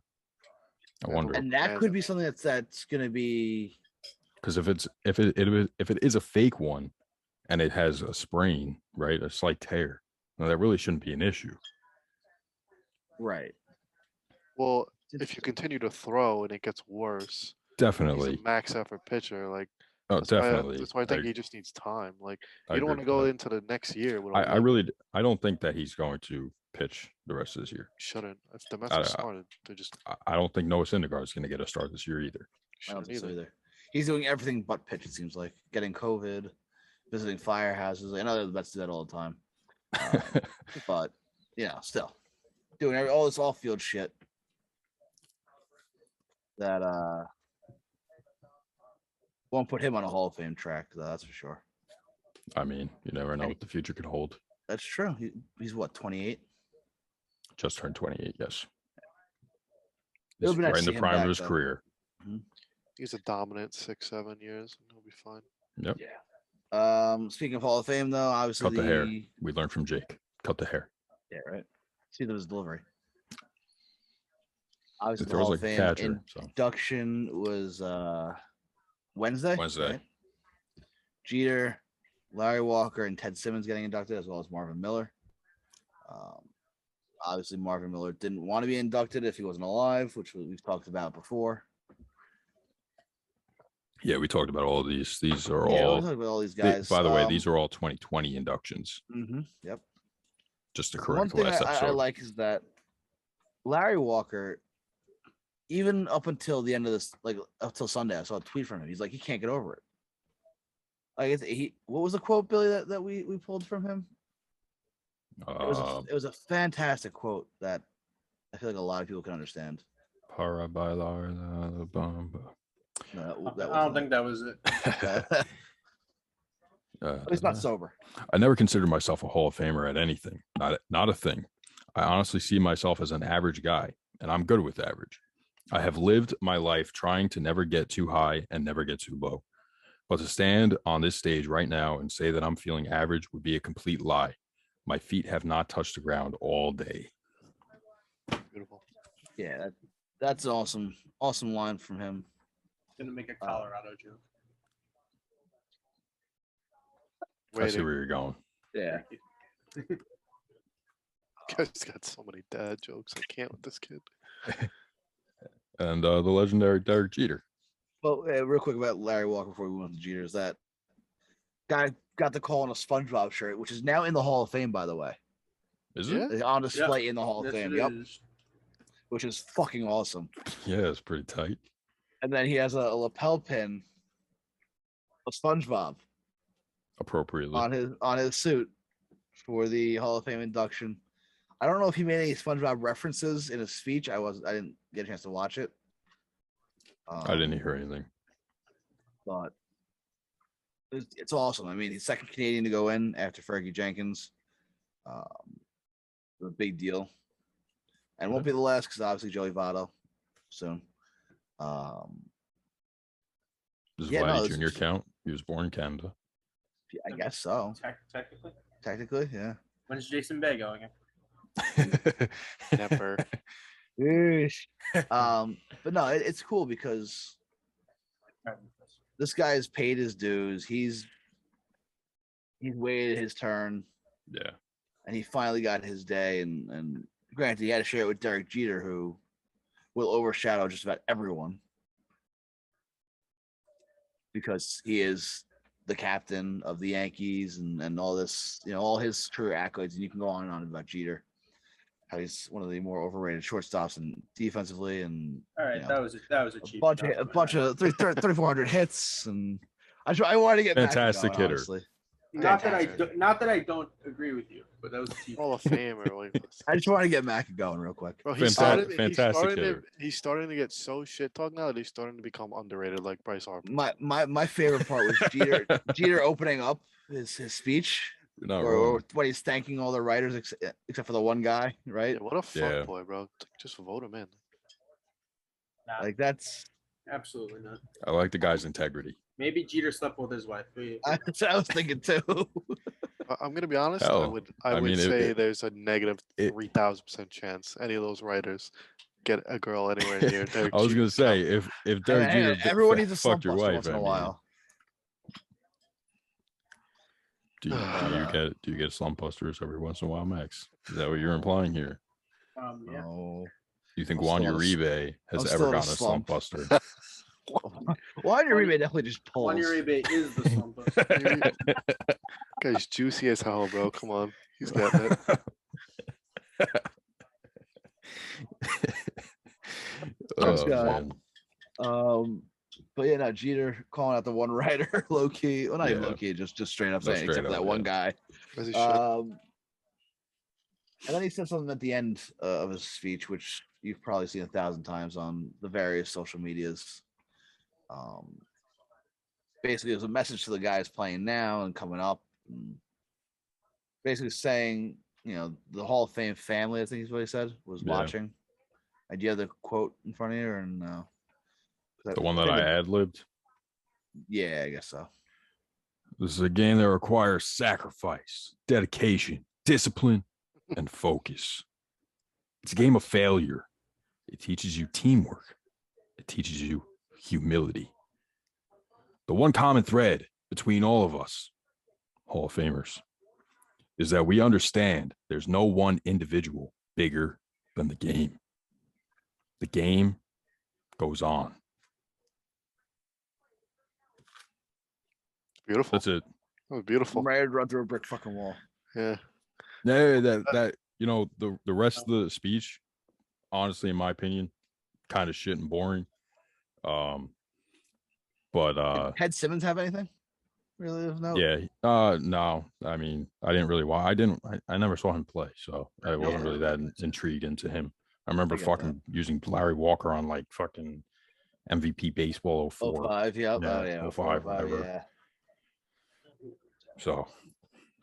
I Yeah, wonder, And that Man. could be something that's going to be. because if it is a fake one and it has a sprain, right, a slight tear, now that really shouldn't be an issue. Right. well, if you continue to throw and it gets worse, he's Definitely, a max effort pitcher. Like, oh, that's why definitely. that's why I think he just needs time. Like, I you don't agree want to with go that. into the next year with a I limp. really I don't think that he's going to pitch the rest of this year. Shouldn't. If the Mets I- are started, they just I don't think Noah Syndergaard is going to get a start this year either. I don't shouldn't think so either. either. He's doing everything but pitch. It seems like getting COVID, visiting firehouses. I know the Mets do that all the time, but still doing all this off-field shit that won't put him on a Hall of Fame track. That's for sure. I mean, you never know what the future could hold. That's true. He's what, 28? Just turned 28. Yes, It would've he's been nice right to in see the him prime back, of his though. career. He's a dominant 6-7 years, and he'll be fine. Yep. Yeah. Speaking of Hall of Fame, though, obviously Cut the hair. We learned from Jake. Cut the hair. Yeah, right. See his delivery. Obviously, It the throws Hall like of a Fame catcher. So induction was Wednesday. Wednesday. right? Jeter, Larry Walker, and Ted Simmons getting inducted, as well as Marvin Miller. Obviously, Marvin Miller didn't want to be inducted if he wasn't alive, which we've talked about before. yeah, we talked about all of these. These are Yeah, we'll all. talk about all these they- guys. by the way, these are all 2020 inductions. Yep. Just to The one correct thing last I episode. like is that Larry Walker, even up until the end of this, like up till Sunday, I saw a tweet from him. He's like, he can't get over it. Like, what was the quote, Billy, that we pulled from him? It was a fantastic quote that I feel like a lot of people can understand. Para bailar la bamba. No, that I don't think that was it. that. He's not sober. I never considered myself a Hall of Famer at anything. Not a thing. I honestly see myself as an average guy, and I'm good with average. I have lived my life trying to never get too high and never get too low. But to stand on this stage right now and say that I'm feeling average would be a complete lie. My feet have not touched the ground all day. Beautiful. Yeah, that's an awesome line from him. Gonna make a Colorado joke. I see Waiting. where you're going. Yeah. Guy's got so many dad jokes. I can't with this kid. And the legendary Derek Jeter. Well, real quick about Larry Walker before we move on to Jeter is that guy got the call on a SpongeBob shirt, which is now in the Hall of Fame, by the way. Is Yeah. it? It's on display in the Hall of Yes, Fame. it Yep, is. which is fucking awesome. Yeah, it's pretty tight. And then he has a lapel pin of SpongeBob Appropriately. on his suit for the Hall of Fame induction. I don't know if he made any SpongeBob references in his speech. I didn't get a chance to watch it. I didn't hear anything. But it's awesome. I mean, he's second Canadian to go in after Fergie Jenkins. A big deal, and won't be the last because obviously Joey Votto soon. Does Yeah, no, Vladdy it's- Jr. count? He was born in Canada. I guess so. Technically. Technically, yeah. When is Jason Bay going? Never. But no, it's cool because this guy has paid his dues. He's waited his turn, Yeah. and he finally got his day. And granted, he had to share it with Derek Jeter, who will overshadow just about everyone because he is the captain of the Yankees and all this, all his career accolades. And you can go on and on about Jeter, how he's one of the more overrated shortstops and defensively, and All right, that was a cheap. a bunch of 3,400 hits. And I wanted to get Fantastic back going, hitter. honestly. Not Fantastic. that I don't agree with you, but that was a cheap. Hall of Famer. Like, I just want to get Mac going real quick. bro, Fantastic starting hitter. he's starting to get so shit talk now that he's starting to become underrated like Bryce Harper. My favorite part was Jeter opening up his speech, You're not or wrong. when he's thanking all the writers except for the one guy, right? Yeah, what a fuck Yeah. boy, bro. Just vote him in. Nah, Like that's absolutely not. I like the guy's integrity. Maybe Jeter slept with his wife. that's what I was thinking too. I'm gonna be honest. Hell, I I would mean, say there's a negative it- 3,000% chance any of those writers get a girl anywhere near Derek I was gonna Jeter's say caliber. if Derek Hey, Jeter everyone needs a fucked slump your buster wife, once in I a mean, while. do you get slump busters every once in a while, Max? Is that what you're implying here? Yeah. Oh, Do you think I'm Juan still in a s- Uribe has I'm ever still in a gotten a slump slump. buster? well, your rebate definitely just Juan pulls. Uribe is the slump buster. Guy's juicy as hell, bro. Come on, he's getting it. Thanks, Oh, guy. man. But yeah, no, Jeter calling out the one writer low key. Well, not even Yeah. low key, just straight up No, saying, straight except for up, that one yeah. guy. As he should. And then he said something at the end of his speech, which you've probably seen 1,000 times on the various social medias. Basically, it was a message to the guys playing now and coming up. And basically saying, the Hall of Fame family, I think is what he said, was Yeah. watching. And do you have the quote in front of you or no? The one that I ad-libbed. Yeah, I guess so. This is a game that requires sacrifice, dedication, discipline, and focus. It's a game of failure. It teaches you teamwork. It teaches you humility. The one common thread between all of us, Hall of Famers, is that we understand there's no one individual bigger than the game. The game goes on. Beautiful. That's it. That was beautiful. I'm ready to run through a brick fucking wall. Yeah. Yeah, that the rest of the speech, honestly, in my opinion, kind of shit and boring. But Did Ted Simmons have anything? Really of note? yeah, no, I mean, I didn't really watch. I never saw him play, so I wasn't really that intrigued into him. I remember I get fucking using Larry Walker on like fucking MVP baseball 04. 05, yep. Yeah, Oh, yeah. 05, whatever. Yeah. So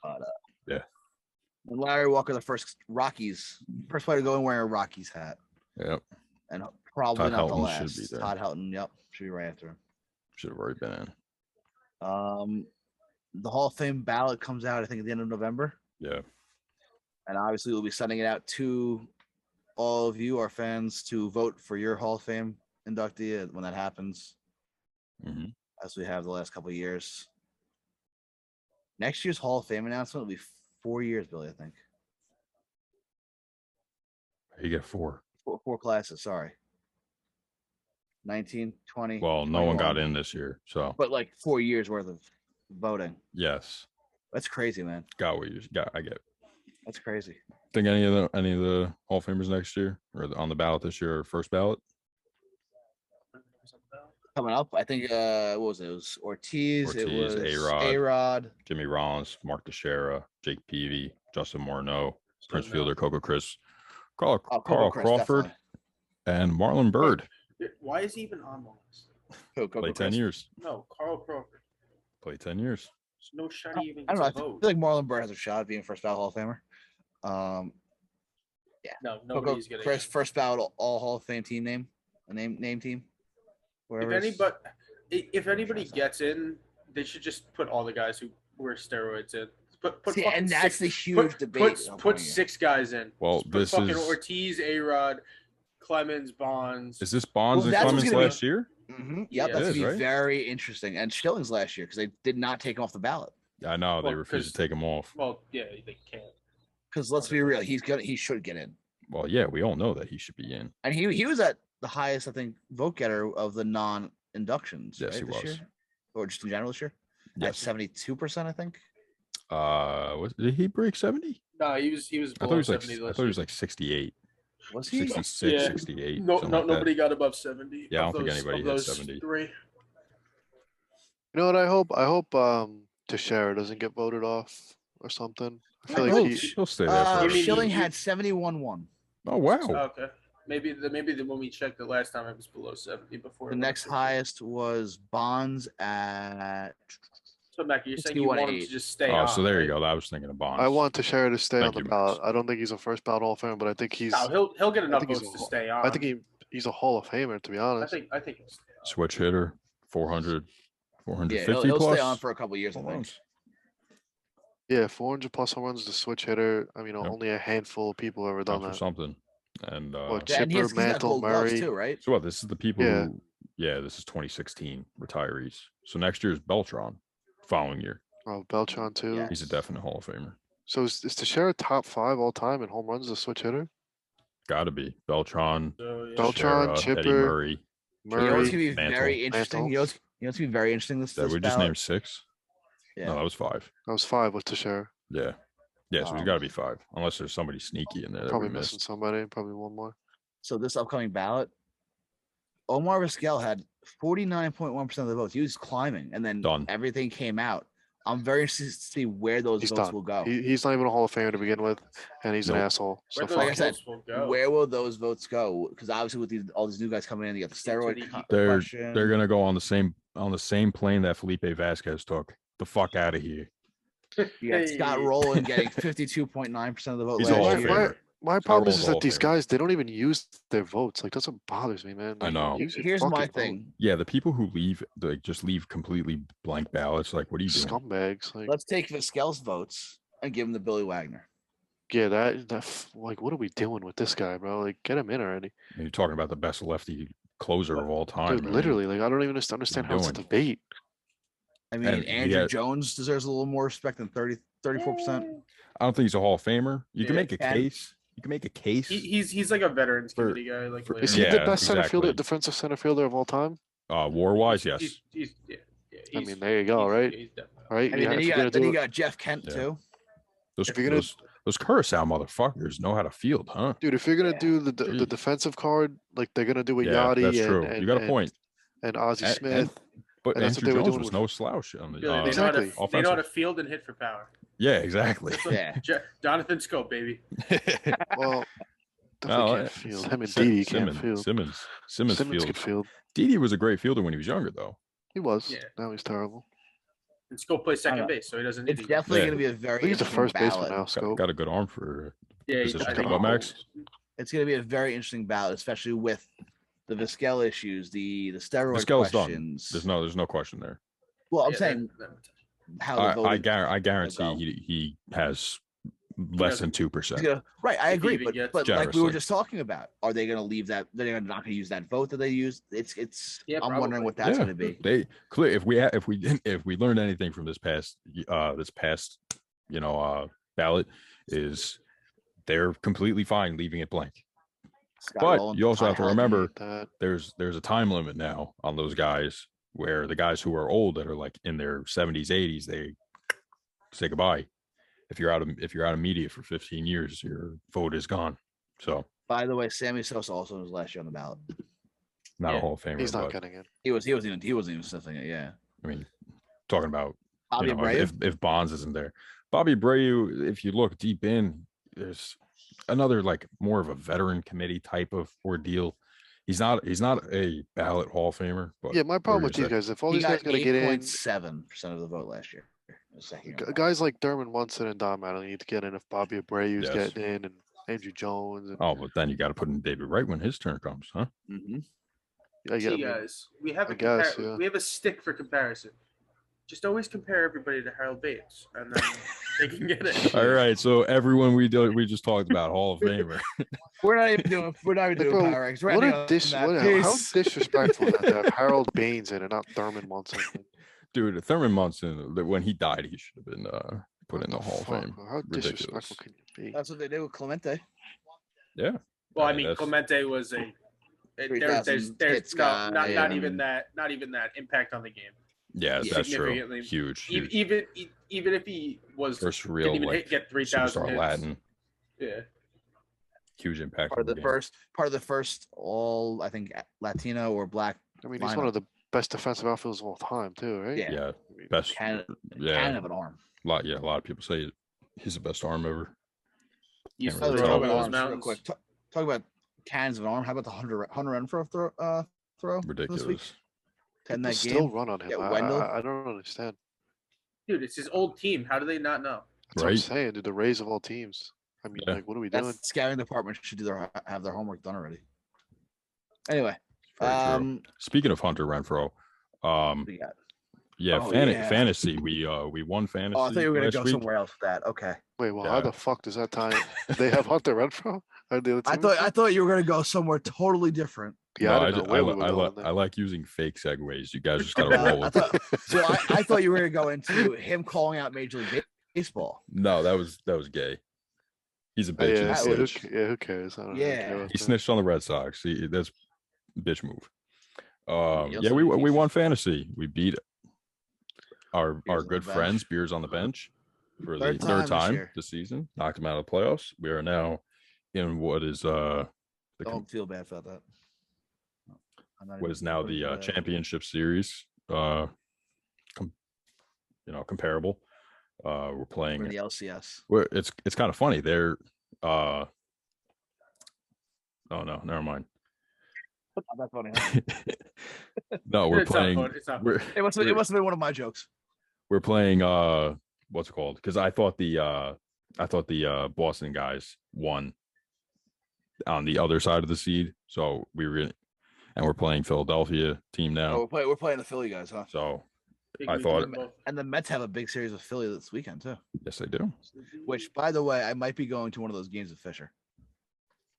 But, yeah. And Larry Walker, the first player to go in wearing a Rockies hat. Yep, And probably Todd not the Helton last. should be there. Todd Helton, yep. Should be right after him. should have already been in. The Hall of Fame ballot comes out, I think, at the end of November. Yeah, And obviously we'll be sending it out to all of you, our fans, to vote for your Hall of Fame inductee when that happens, Mhm. as we have the last couple of years. Next year's Hall of Fame announcement will be 4 years, Billy. I think You get 4. four classes. Sorry, 19, 20. Well, no one got 21. in this year, so But like 4 years worth of voting. yes, That's crazy, man. got what you got. I get it. That's crazy. Think any of the Hall of Famers next year or on the ballot this year or first ballot? Coming up, I think what was it? It was Ortiz, it Ortiz, was A-Rod. A-Rod. Jimmy Rollins, Mark Teixeira, Jake Peavy, Justin Morneau, Prince no. Fielder, Coco Chris, Carl, Oh, Carl Chris, Crawford, and Marlon Bird. Why is he even on the list? Coco Played 10 Chris. years. No, Carl Crawford. Played 10 years. There's no shot he even I don't gets know. a I vote. feel like Marlon Bird has a shot at being first ballot Hall of Famer. No, Coco nobody's getting Chris, it. first ballot all Hall of Fame team name, a name team. If Whatever. anybody gets in, they should just put all the guys who wear steroids in. Put See, fucking and that's six, the huge debate. Put 6 guys in. Well, Just put this fucking is Ortiz, A-Rod, Clemens, Bonds. is this Bonds Well, and that's what's Clemens gonna be- last year? Mm-hmm. Yep, Yeah, that's it gonna is, be right? very interesting. And Schilling's last year because they did not take him off the ballot. I know they Well, refused to 'cause- take him off. Well, yeah, they can't. Because let's be real, he should get in. Well, yeah, we all know that he should be in. And he was at the highest, I think, vote getter of the non-inductions. Yes, right, he this was. year? Or just in general this year. At Yes. 72%, I think. Did he break 70? No, he was I thought he below was like 70 I last thought he was year. like 68, Was he? 66, Yeah. 68. No, something like that. nobody got above 70. Yeah, I of don't think those- anybody of hit those 70. 3. You know what I hope? I hope Teixeira doesn't get voted off or something. I feel I like hope He'll stay there Uh, for. You mean Schilling he- had 71-1. Oh wow! Okay. Maybe when we checked it last time, it was below 70 before. The it went next up to- highest was Bonds at So, Mackie, you're saying you want him to 61.8. just stay Oh, on? so there you right? go. I was thinking of Bonds. I want Teixeira to stay Thank on the you, ballot. Max. I don't think he's a first ballot Hall of Famer, but I think he's. No, he'll get enough think he's votes to a- stay on. I think he's a Hall of Famer, to be I honest. think he'll stay on. switch hitter, 400, Yeah, 450 he'll plus. stay on for a couple years, I home think. runs. Yeah, 400 plus home runs, the switch hitter. I mean, Yep. only a handful of people have ever done Count for that. something. And What, Yeah, and Chipper, he's got Mantle, gold gloves Murray. too, right? so what? This is the people Yeah. who. Yeah, this is 2016 retirees. So next year is Beltron. Following year, Oh, Beltran too. Yeah. he's a definite Hall of Famer. So is Teixeira top 5 all time in home runs as a switch hitter? Got to be Beltron, So, yeah. Beltran, Teixeira, Eddie Chipper, Murray. You know what's Murray. gonna be Mantle. very interesting? Mantle. You know what's gonna be very interesting this That we just ballot? named 6. Yeah. No, that was 5. That was 5 with Teixeira. Yeah. Yeah, so he's Um, got to be 5, unless there's somebody sneaky in there that Probably we missing missed. somebody. Probably one more. So this upcoming ballot, Omar Vizquel had 49.1% of the votes. He was climbing, and then Done. everything came out. I'm very interested to see where those He's votes done. will go. He's not even a Hall of Famer to begin with, and he's an Nope. asshole. So Where fuck those Like I him. said, votes will go. Where will those votes go? Because obviously with all these new guys coming in, you got the steroid the- question. They're gonna go on the same plane that Felipe Vasquez took. The fuck out of here. You got Scott Hey. Rowland getting 52.9% of the vote He's a Hall last of year. Famer. My Scott problem is Rowland's a that Hall of these Famer. guys, they don't even use their votes. Like, that's what bothers me, man. I Like, know. use your Here's my fucking vote. thing. Yeah, the people who leave, like, just leave completely blank ballots. Like, what are you doing? Scumbags. Like, Let's take Vizquel's votes and give him to Billy Wagner. yeah, like, what are we doing with this guy, bro? Like, get him in already. And you're talking about the best lefty closer of all time. Dude, man. literally, like, I don't even understand how it's a doing? debate. I mean, And he Andrew had- Jones deserves a little more respect than 34%. I don't think he's a Hall of Famer. You can Yeah, make a and- case. You can make a case. He's like a veterans For- committee guy. Like for- Is later. he the Yeah, best center fielder, exactly. defensive center fielder of all time? War wise, yes. Yeah, I mean, there you go, right? He's definitely. Right? I mean, Yeah, then if you you're got, gonna then do you it- got Jeff Kent Yeah. too. Those if you're gonna- those Curacao motherfuckers know how to field, huh? Dude, if you're gonna Yeah. do the Jeez. defensive card, like they're gonna do with Yeah, Yachty that's and, true. and You got a and- point. and Ozzie And- Smith. But and that's what Andrew they were Jones doing was with- no slouch on the They know how to Exactly. they know how to offensive. field and hit for power. Yeah, exactly. That's what Yeah. Jonathan Scope, baby. Well, definitely No, can't field. Him and Sim- Didi can't Simmons, field. Simmons Simmons field. could field. Didi was a great fielder when he was younger, though. He was. Yeah. Now he's terrible. And Scope plays I second know. base, so he doesn't need It's to. definitely Yeah. going to be a I very think he's a interesting first baseman ballot. now, Scope. Got a good arm for. Yeah, position. I think What, he Max? holds. It's going to be a very interesting ballot, especially with the Vizquel issues, the steroid Vizquel's done. questions. There's no question there. Well, I'm Yeah, saying that- how the voting. I guarantee go. he has less than 2%. Right, I If he agree, even but gets but it. like we were Generously. just talking about, are they going to leave that? They're not going to use that vote that they used. It's. Yeah, I'm wondering probably. what that's Yeah, going to be. They clear if we learned anything from this past ballot is they're completely fine leaving it blank. Scott But Rowland, you also Ty have to Helton. remember That there's a time limit now on those guys where the guys who are old that are like in their 70s, 80s, they say goodbye. If you're out of media for 15 years, your vote is gone. So By the way, Sammy Sosa also was last year on the ballot. not a Yeah. Hall of Famer. he's not but, getting it. He wasn't even sniffing it. Yeah, I mean, talking about Bobby Abreu. if Bonds isn't there, Bobby Abreu. If you look deep in, there's another like more of a veteran committee type of ordeal. He's not a ballot Hall of Famer. But Yeah, my problem with you these guys, if all He these guys got gotta get in, 8.7% of the vote last year. The second year. guys like Thurman Munson and Dom Allen need to get in if Bobby Abreu's Yes. getting in and Andrew Jones. And, Oh, but then you got to put in David Wright when his turn comes, huh? Mhm. I See, mean, guys, we have I a guess, yeah. we have a stick for comparison. Just always compare everybody to Harold Bates, and then they can get it. All right, so everyone we just talked about Hall of Famer. We're not even doing Like, power bro, rankings. We're what ending a on dis- that. what a- how Peace. disrespectful is that to have Harold Baines in and not Thurman Munson. Dude, Thurman Munson, when he died, he should have been put What in the Hall of fuck, Fame. bro? How Ridiculous. disrespectful can you be? That's what they did with Clemente. Yeah. Well, I mean, mean, that's- Clemente was a. There's 3,000 hits no, guy, not yeah. even that impact on the game. Yeah, Yeah. that's true. Significantly. Huge. Even if he was First didn't real even like get 3,000 superstar hits. Latin. Yeah. Huge impact. Part on of the game. first all I think Latino or black. I mean, he's one lineup. of the best defensive outfielders of all time, too, right? Yeah. Yeah, I mean, best. Can Yeah, of an arm. a lot of people say he's the best arm ever. He used Can't to really By the way, tell. throw talk over about those arms real mountains. quick. Talk about cans of an arm. How about the Hunter Renfroe throw this week? Ridiculous. In people that still game. run on him. Yeah, Wendell. I don't understand. Dude, it's his old team. How do they not know? That's what I'm Right? saying, dude. The Rays of all teams. I mean, Yeah. like, what are we doing? That scouting department should have their homework done already. Anyway, Very true. Speaking of Hunter Renfroe, we got. yeah, Oh, yeah. fantasy. We won fantasy. Oh, I thought you were gonna last go week. somewhere else with that. Okay. Wait, well, how Yeah. the fuck does that tie? They have Hunter Renfroe? Are the other I team thought in? you were gonna go somewhere totally different. Yeah, No, I didn't know where we were going I there. like using fake segues. You guys just gotta roll I with it. thought, I thought you were gonna go into him calling out Major League Baseball. No, that was gay. He's a Oh, bitch. yeah, and a that who, was- snitch. yeah, who cares? I don't really Yeah. care about He that. snitched on the Red Sox. That's bitch move. you'll Yeah, see we these- won fantasy. We beat our Beers on the good bench. friends, Beers on the bench, for the Third third time this time year. this season. Knocked them out of the playoffs. We are now in what is the Don't feel bad about that. I'm not what even is now putting the that- championship series. Comparable. We're We're playing. in the LCS. It's kind of funny. They're oh no, never mind. That's funny. Huh? No, we're It's not playing. fun, it's not We're, It must have been one of my jokes. we're playing. What's it called? Because I thought the Boston guys won on the other side of the seed. So we're playing Philadelphia team now. Oh, we're playing the Philly guys, huh? So Big I week thought- for both. And the Mets have a big series with Philly this weekend too. yes, they do. Which, by the way, I might be going to one of those games with Fisher.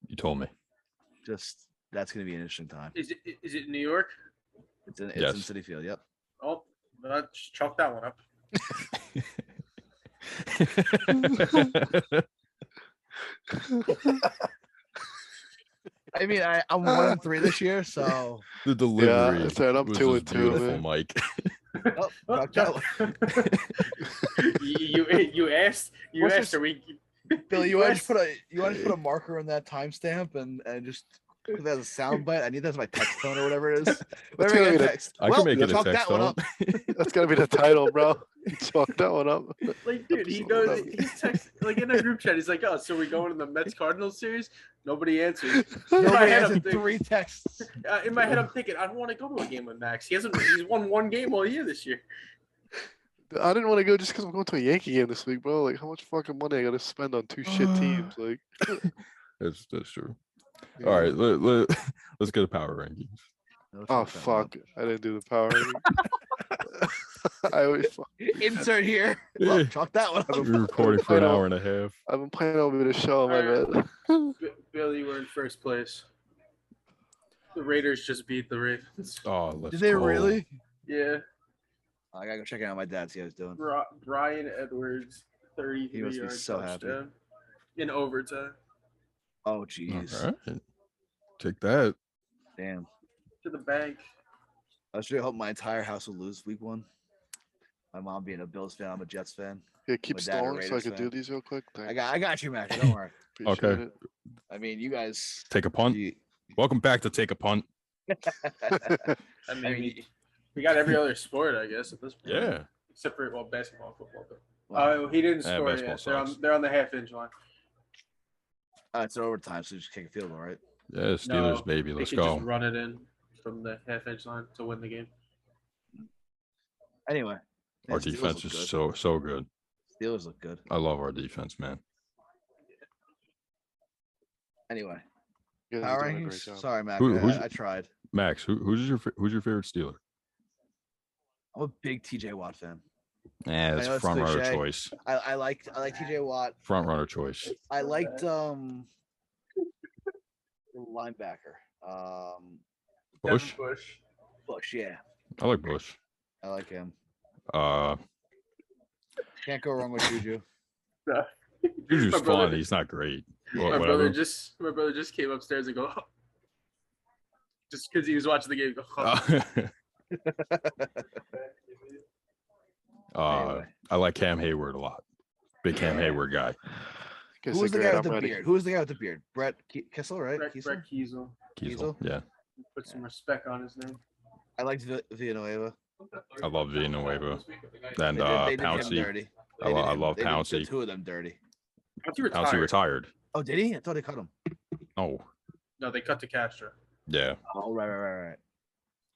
You told me. Just that's going to be an interesting time. Is it New York? It's in Yes. Citi Field. Yep. Oh, just chalk that one up. I mean, I'm 1-3 this year, so The delivery. that's right, I'm was 2 just and 2, beautiful, man. Mike. oh, Oh, fuck that one. you asked What's asked this- are we Billy, you want to asked- just put a marker on that timestamp and just put that as a sound bite? I need that as my text tone or whatever it is. Whatever gonna I be get the- text. I Well, can make it a chalk text that one tone. up. That's gotta be the title, bro. Chalk that one up. like, dude, he Episode goes, number. he's text, like in a group chat. He's like, "Oh, so we going to the Mets Cardinals series?" Nobody answers. In my Nobody head, has I'm thinking, 3 texts. in my head, I'm thinking, I don't want to go to a game with Max. He's won one game all year this year. I didn't want to go just because I'm going to a Yankee game this week, bro. Like, how much fucking money I gotta spend on 2 shit teams? Like, That's true. you All know? right, let's go to power rankings. No, Oh chalk that one up. fuck! I didn't do the power. rating. I always Insert here. Yeah. Well, chalk that one up. We're recording for an hour and a half. I've been playing over the show, my Alright. bad. Billy, we're in first place. The Raiders just beat the Ravens. Oh, let's Did they go. really? Yeah. I gotta go check out my dad, see how he's doing. Brian Edwards, He 33 must be yard so happy. touchdown in overtime Oh, jeez. All right. Take that. Damn. to the bank. I was really hoping my entire house would lose week 1. My mom being a Bills fan, I'm a Jets fan. Yeah, keep My dad a stalling so I Raiders can do fan. these real quick. I Thanks. got you, Max. Don't worry. Appreciate Okay. it. I mean, you guys. Take a punt. you- Welcome back to Take a Punt. I mean, we got every other sport, I guess, at this point. Yeah. Except for basketball and football. But, well, he didn't Yeah, score basketball yet. They're sucks. they're on the half-inch line. it's overtime, so just kick a field goal, right? Yeah, Steelers, No, baby. They Let's could go. just run it in from the half-inch line to win the game. Anyway. yeah, Our Steelers defense look is good. so good. Steelers look good. I love our defense, man. Anyway. You guys Power are doing a great rankings. job. Sorry, Mac. Who's- I tried. Max, who's your favorite Steeler? I'm a big TJ Watt fan. Yeah, know that's it's front runner cliche. choice. I like TJ Watt. Front runner choice. I liked the linebacker. Bush. Devin Bush. Bush, yeah. I like Bush. I like him. Uh, Can't go wrong with Juju. Juju's My brother- fun. He's not great. Yeah. Well, My whatever. brother just came upstairs and go, just because he was watching the game. Go, Anyway. I like Cam Hayward a lot. Big Cam Yeah. Hayward guy. Guys Who was are the great. guy with I'm the ready. beard? Who was the guy with the beard? Brett Kissel, right? Brett Kiesel? Kiesel. Kiesel. Yeah, Put some respect on his name. I liked Villanueva. I love Villanueva. And They did him Pouncey. dirty. I They did I him- love they did the Pouncey. 2 of them dirty. He retired. Pouncey retired. Oh, did he? I thought he cut him. Oh, No, they cut to Castro. yeah. Oh, right.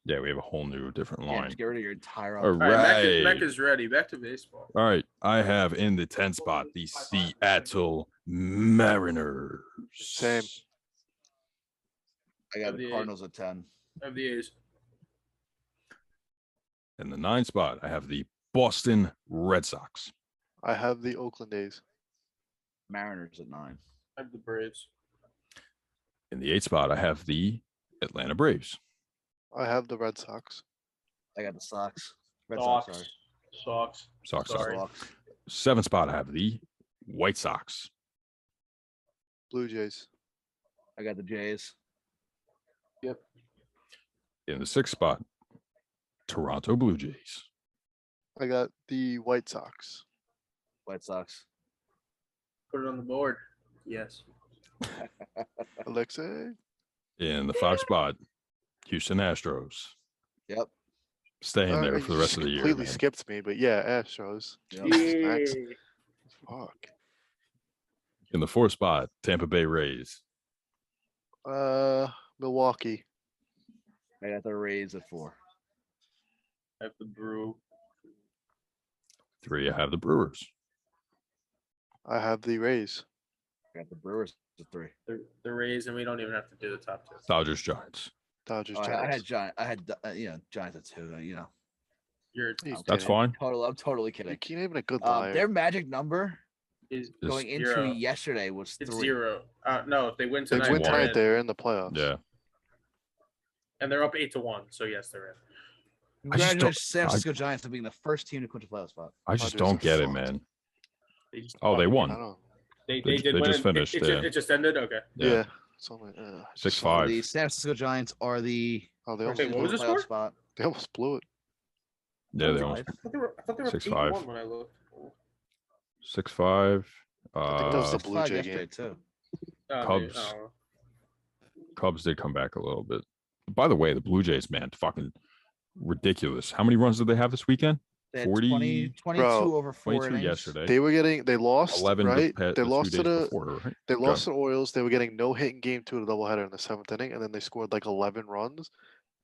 Yeah, we have a whole new different Yeah, line. just get rid of your entire. All All right, Mac right. is ready. Back to baseball. All right. I have in the 10 spot the Seattle Mariners. Same. I got the the- Cardinals at 10. Of the A's. In the 9 spot, I have the Boston Red Sox. I have the Oakland A's. Mariners at 9. I have the Braves. In the 8 spot, I have the Atlanta Braves. I have the Red Sox. I got the Sox. Red Sox. Sorry. Sox. Sox. Sorry. Sox. 7th spot, I have the White Sox. Blue Jays. I got the Jays. In the 6th spot, Toronto Blue Jays. I got the White Sox. White Sox. Put it on the board. Yes. Alexei. In the 5th spot, Houston Astros. Yep. Staying there Alright, for the you rest just of the year. completely Man. skipped me, but yeah, Astros. Yep. Max. Fuck. In the 4th spot, Tampa Bay Rays. Milwaukee. I got the Rays at 4. I have the Brew. 3, I have the Brewers. I have the Rays. I got the Brewers at 3. The Rays, and we don't even have to do the top 2. Dodgers Giants. Dodgers. Oh, I Giants. had Giant. I had Giants at 2. You're He's That's kidding. fine. I'm totally kidding. You're not even a good liar. Their magic number is Is going into zero. yesterday was It's 3. 0. No, if they win They tonight, win won. tonight. in. They're in the playoffs. Yeah. And they're up 8-1. So yes, they're in. I just don't- Congratulations, San Francisco Giants, for being the first team to clinch a playoff spot. I just Dodgers don't are get it, fucked. man. They just Oh, they I won. don't. They They did just win. finished, It, yeah. it just ended. Okay. Yeah. So I'm like, 6-5. The San Francisco Giants are the Oh, they first almost, Wait, team to what was clinch the a playoff score? spot. they almost blew it. Yeah, they almost I thought they were 6-5. 8-1 when I looked. 6-5. I think that was the Six Blue five Jay yesterday, game. too. Maybe. Cubs. Oh. Cubs did come back a little bit. By the way, the Blue Jays, man, fucking ridiculous. How many runs did they have this weekend? They had 40 22 Bro, over 4 22 innings. yesterday. They lost, 11 right? the They lost 2 to days the before, right? they Go. lost to the Orioles. They were getting no hit in game 2 of the doubleheader in the 7th inning, and then they scored like 11 runs,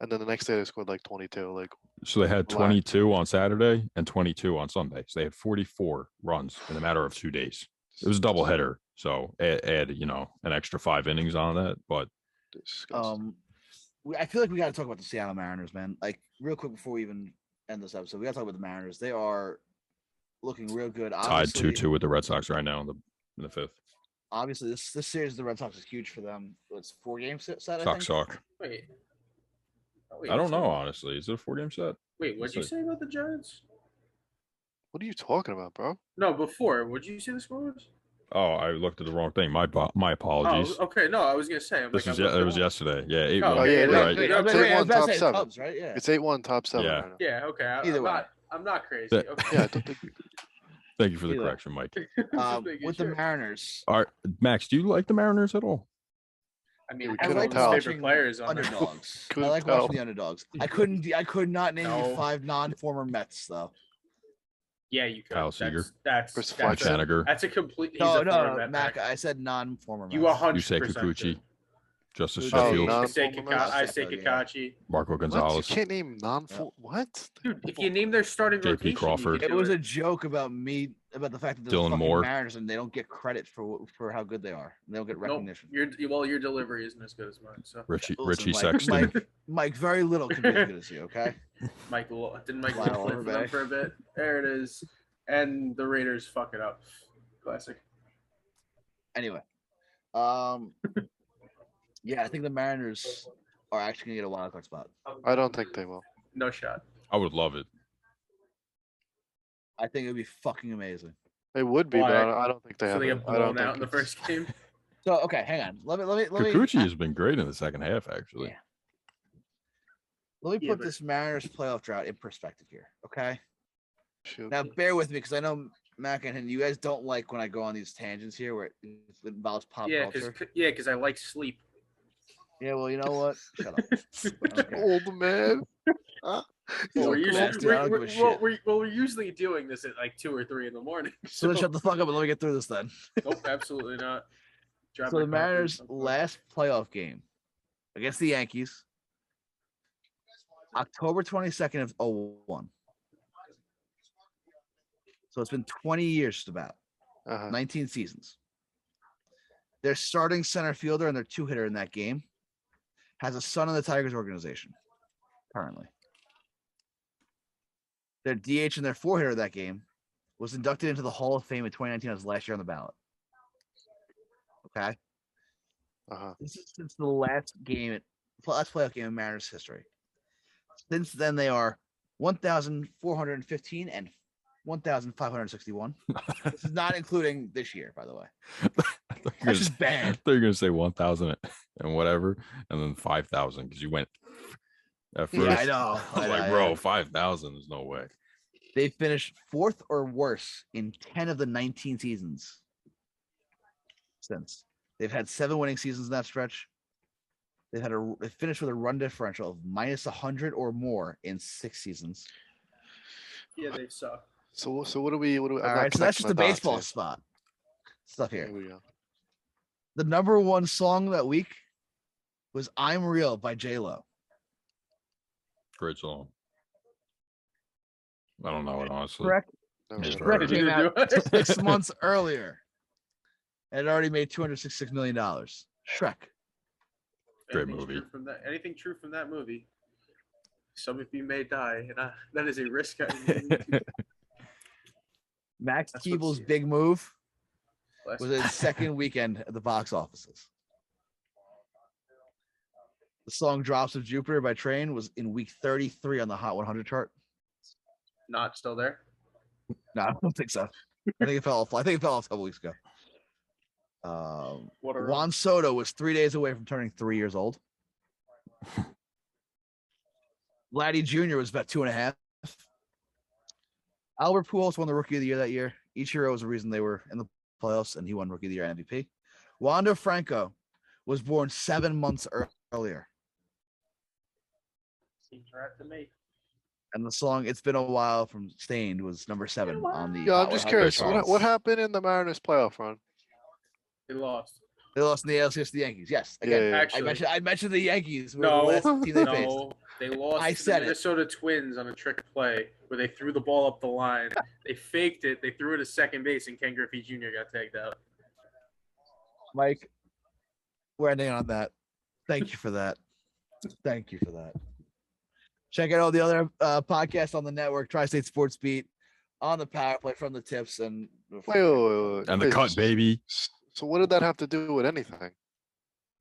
and then the next day they scored like 22. Like, So they had Relax. 22 on Saturday and 22 on Sunday. So they had 44 runs in a matter of 2 days. It was a doubleheader. So add an extra 5 innings on that. But disgusting. I feel like we got to talk about the Seattle Mariners, man. Like real quick before we even end this episode. We got to talk about the Mariners. They are looking real good. Tied Obviously, 2-2 with the Red Sox right now in the fifth. obviously this series of the Red Sox is huge for them. It's 4 games set. I Sox think. suck. Wait. Oh, wait, I don't so- know, honestly. Is it a 4-game set? Wait, what'd you Let's see. say about the Giants? What are you talking about, bro? No, before. What'd you say the score was? Oh, I looked at the wrong thing. My apologies. Oh, okay. No, I was gonna say. I'm This like, was I looked it it was up. yesterday. Yeah, 8-1. Oh, yeah, You're yeah. right. Wait, I was It's about to 8-1 say top the 7. Cubs, right? Yeah. It's 8-1 top 7 Yeah. right now. Yeah. Okay. Either way. I'm not crazy. That- Okay. Yeah, I don't think Thank you for the Either. correction, Mike. Just making With sure. the Mariners, All right, Max, do you like the Mariners at all? I mean, we I couldn't like tell. his favorite players on there. underdogs. I Couldn't like tell. watching the underdogs. I could not name you No. 5 non-former Mets though. Yeah, you could. Kyle Seager. That's Chris that's a, Fletcher. that's a complete. He's No, a former no, Met Mac. back. I said non-former Mets. You 100%. Yusei Kikuchi, Justice Oh, Sheffield, non- I say non-former Mets? Kakachi. Marco What? You Gonzalez. can't name non-full. What? Dude, if you name their starting JP rotation, Crawford. It was a joke about me about the fact that they're Dylan fucking Moore. Mariners and they don't get credit for how good they are. They don't get recognition. Your delivery isn't as good as mine. So Richie Listen, Sexton. Mike, very little can be as good as you. Okay. Michael didn't Mike Wow, play for them everybody. for a bit. There it is, and the Raiders fuck it up. Classic. Anyway, yeah, I think the Mariners are actually gonna get a wild card spot. I don't think they will. No shot. I would love it. I think it would be fucking amazing. They would be, but Why? I don't think they So have they it. get I don't blown out in think the it's- first game. So okay, hang on. Let me. Kikuchi has been great in the second half, actually. Yeah. Let me Yeah, put but- this Mariners playoff drought in perspective here. Okay. Shoot. Now bear with me because I know Mac and you guys don't like when I go on these tangents here where it involves pop Yeah, culture. because I like sleep. Yeah, well, you know what? Shut up. Okay. Old man. Huh? He's Well, a We're come usually, on, dude, I don't give a shit. we're usually doing this at like 2 or 3 in the morning. So then shut the fuck up and let me get through this then. Nope, absolutely not. Drop So my the coffee Mariners' at some point. last playoff game against the Yankees, October 22nd of 01. So it's been 20 years just about, Uh-huh. 19 seasons. Their starting center fielder and their 2-hitter in that game has a son in the Tigers organization currently. Their DH and their 4-hitter that game was inducted into the Hall of Fame in 2019 as last year on the ballot. Okay. Uh-huh. This is since the last playoff game in Mariners history. Since then, they are 1,415 and 1,561. This is not including this year, by the way. I thought you were That's gonna just say- bad. I thought you were going to say 1,000 and whatever, and then 5,000 because you went at first. Yeah, I know. I was like, bro, 5,000 is no way. They finished 4th or worse in 10 of the 19 seasons since. They've had 7 winning seasons in that stretch. They finished with a run differential of minus 100 or more in 6 seasons. Yeah, they suck. So what do we? I'm All not right, so that's connecting just the dots baseball here. spot stuff here. Here we go. The number 1 song that week was "I'm Real" by J-Lo. Great song. I don't know it, honestly. Correct. Never Never heard heard of Shrek it. came Neither out do I. 6 months earlier. And it already made $266 million. Shrek. Great Anything movie. true from that? Anything true from that movie? Some of you may die, and that is a risk. Max That's what's- Keeble's big move Last- was his second weekend at the box offices. The song "Drops of Jupiter" by Train was in week 33 on the Hot 100 chart. Not still there. No, I don't think so. I think it fell off. I think it fell off a couple weeks ago. What a run. Juan Soto was 3 days away from turning 3 years old. Vladdy Jr. was about 2.5. Albert Pujols won the Rookie of the Year that year. Ichiro was the reason they were in the playoffs, and he won Rookie of the Year and MVP. Wander Franco was born 7 months earlier. Seems right to me. And the song "It's Been a While" from Stained was number 7 on the. Yeah, I'm Hot just 100 curious. charts. What happened in the Mariners playoff run? They lost. They lost in the ALCS to the Yankees. Yes, again, Yeah, yeah. Actually, I mentioned the Yankees. Were No, the last team they faced. no, they lost I to said the it. Minnesota Twins on a trick play where they threw the ball up the line. They faked it. They threw it to second base, and Ken Griffey Jr. got tagged out. Mike, we're ending on that. Thank you for that. Thank you for that. Check out all the other podcasts on the network. Tri-State Sports Beat, on the power play, from the tips, and Wait. And the Wait, cut, baby. So what did that have to do with anything?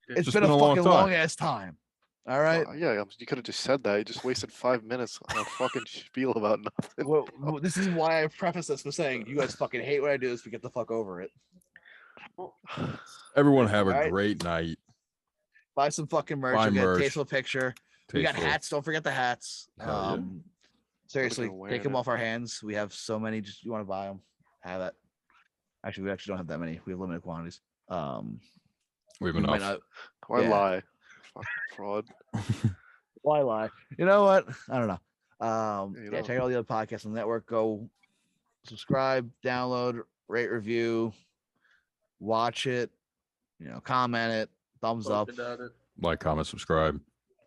it's just been been a a long fucking time. long ass time. All right. Yeah, you could have just said that. You just wasted 5 minutes on a fucking spiel about nothing. Well, this is why I preface this with saying you guys fucking hate when I do this. We get the fuck over it. Everyone have a Alright. great night. Buy some fucking merch. Buy You'll get a merch. tasteful picture. We got Tasteful. hats. Don't forget the hats. Hell yeah. Seriously, gonna wear take them it. off our hands. We have so many. Just you want to buy them? Have that. Actually, we actually don't have that many. We have limited quantities. We have We might enough. not- Why Yeah. lie? Fucking fraud. Why lie? You know what? I don't know. You Yeah, know. check out all the other podcasts on the network. Go subscribe, download, rate, review, watch it. Comment it, thumbs Talk up. about it. Like, comment, subscribe,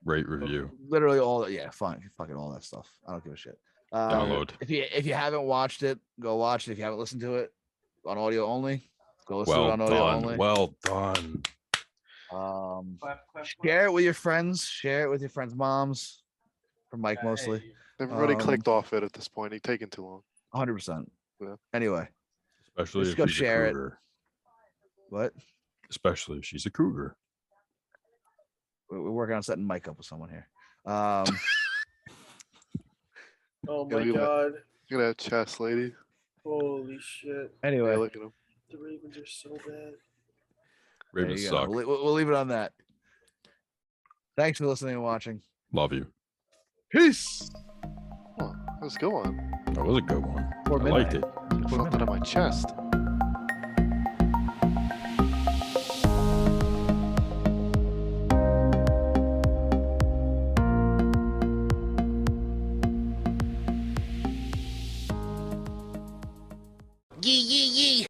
rate, review, Literally all. Yeah, fine, fucking all that stuff. I don't give a shit. download. If you haven't watched it, go watch it. If you haven't listened to it on audio only, go listen to it Well on audio done. only. Well done. Share it with your friends. Share it with your friends' moms. For Mike mostly, Hey, Everybody Um, clicked off it at this point. It's taking too long. 100%. Yeah. Anyway, Especially Just if go she's share a it. cougar. what? Especially if she's a cougar. We're working on setting Mike up with someone here. Oh Yeah, my we- god. Look at that chest, lady. Holy shit. Yeah, Anyway, look at him. The Ravens are so bad. there Ravens you go. suck. We'll leave it on that. Thanks for listening and watching. Love you. Peace. Oh, let's go on. That was a good one. Or I liked it. midnight. Felt that on my chest. Yee yee yee.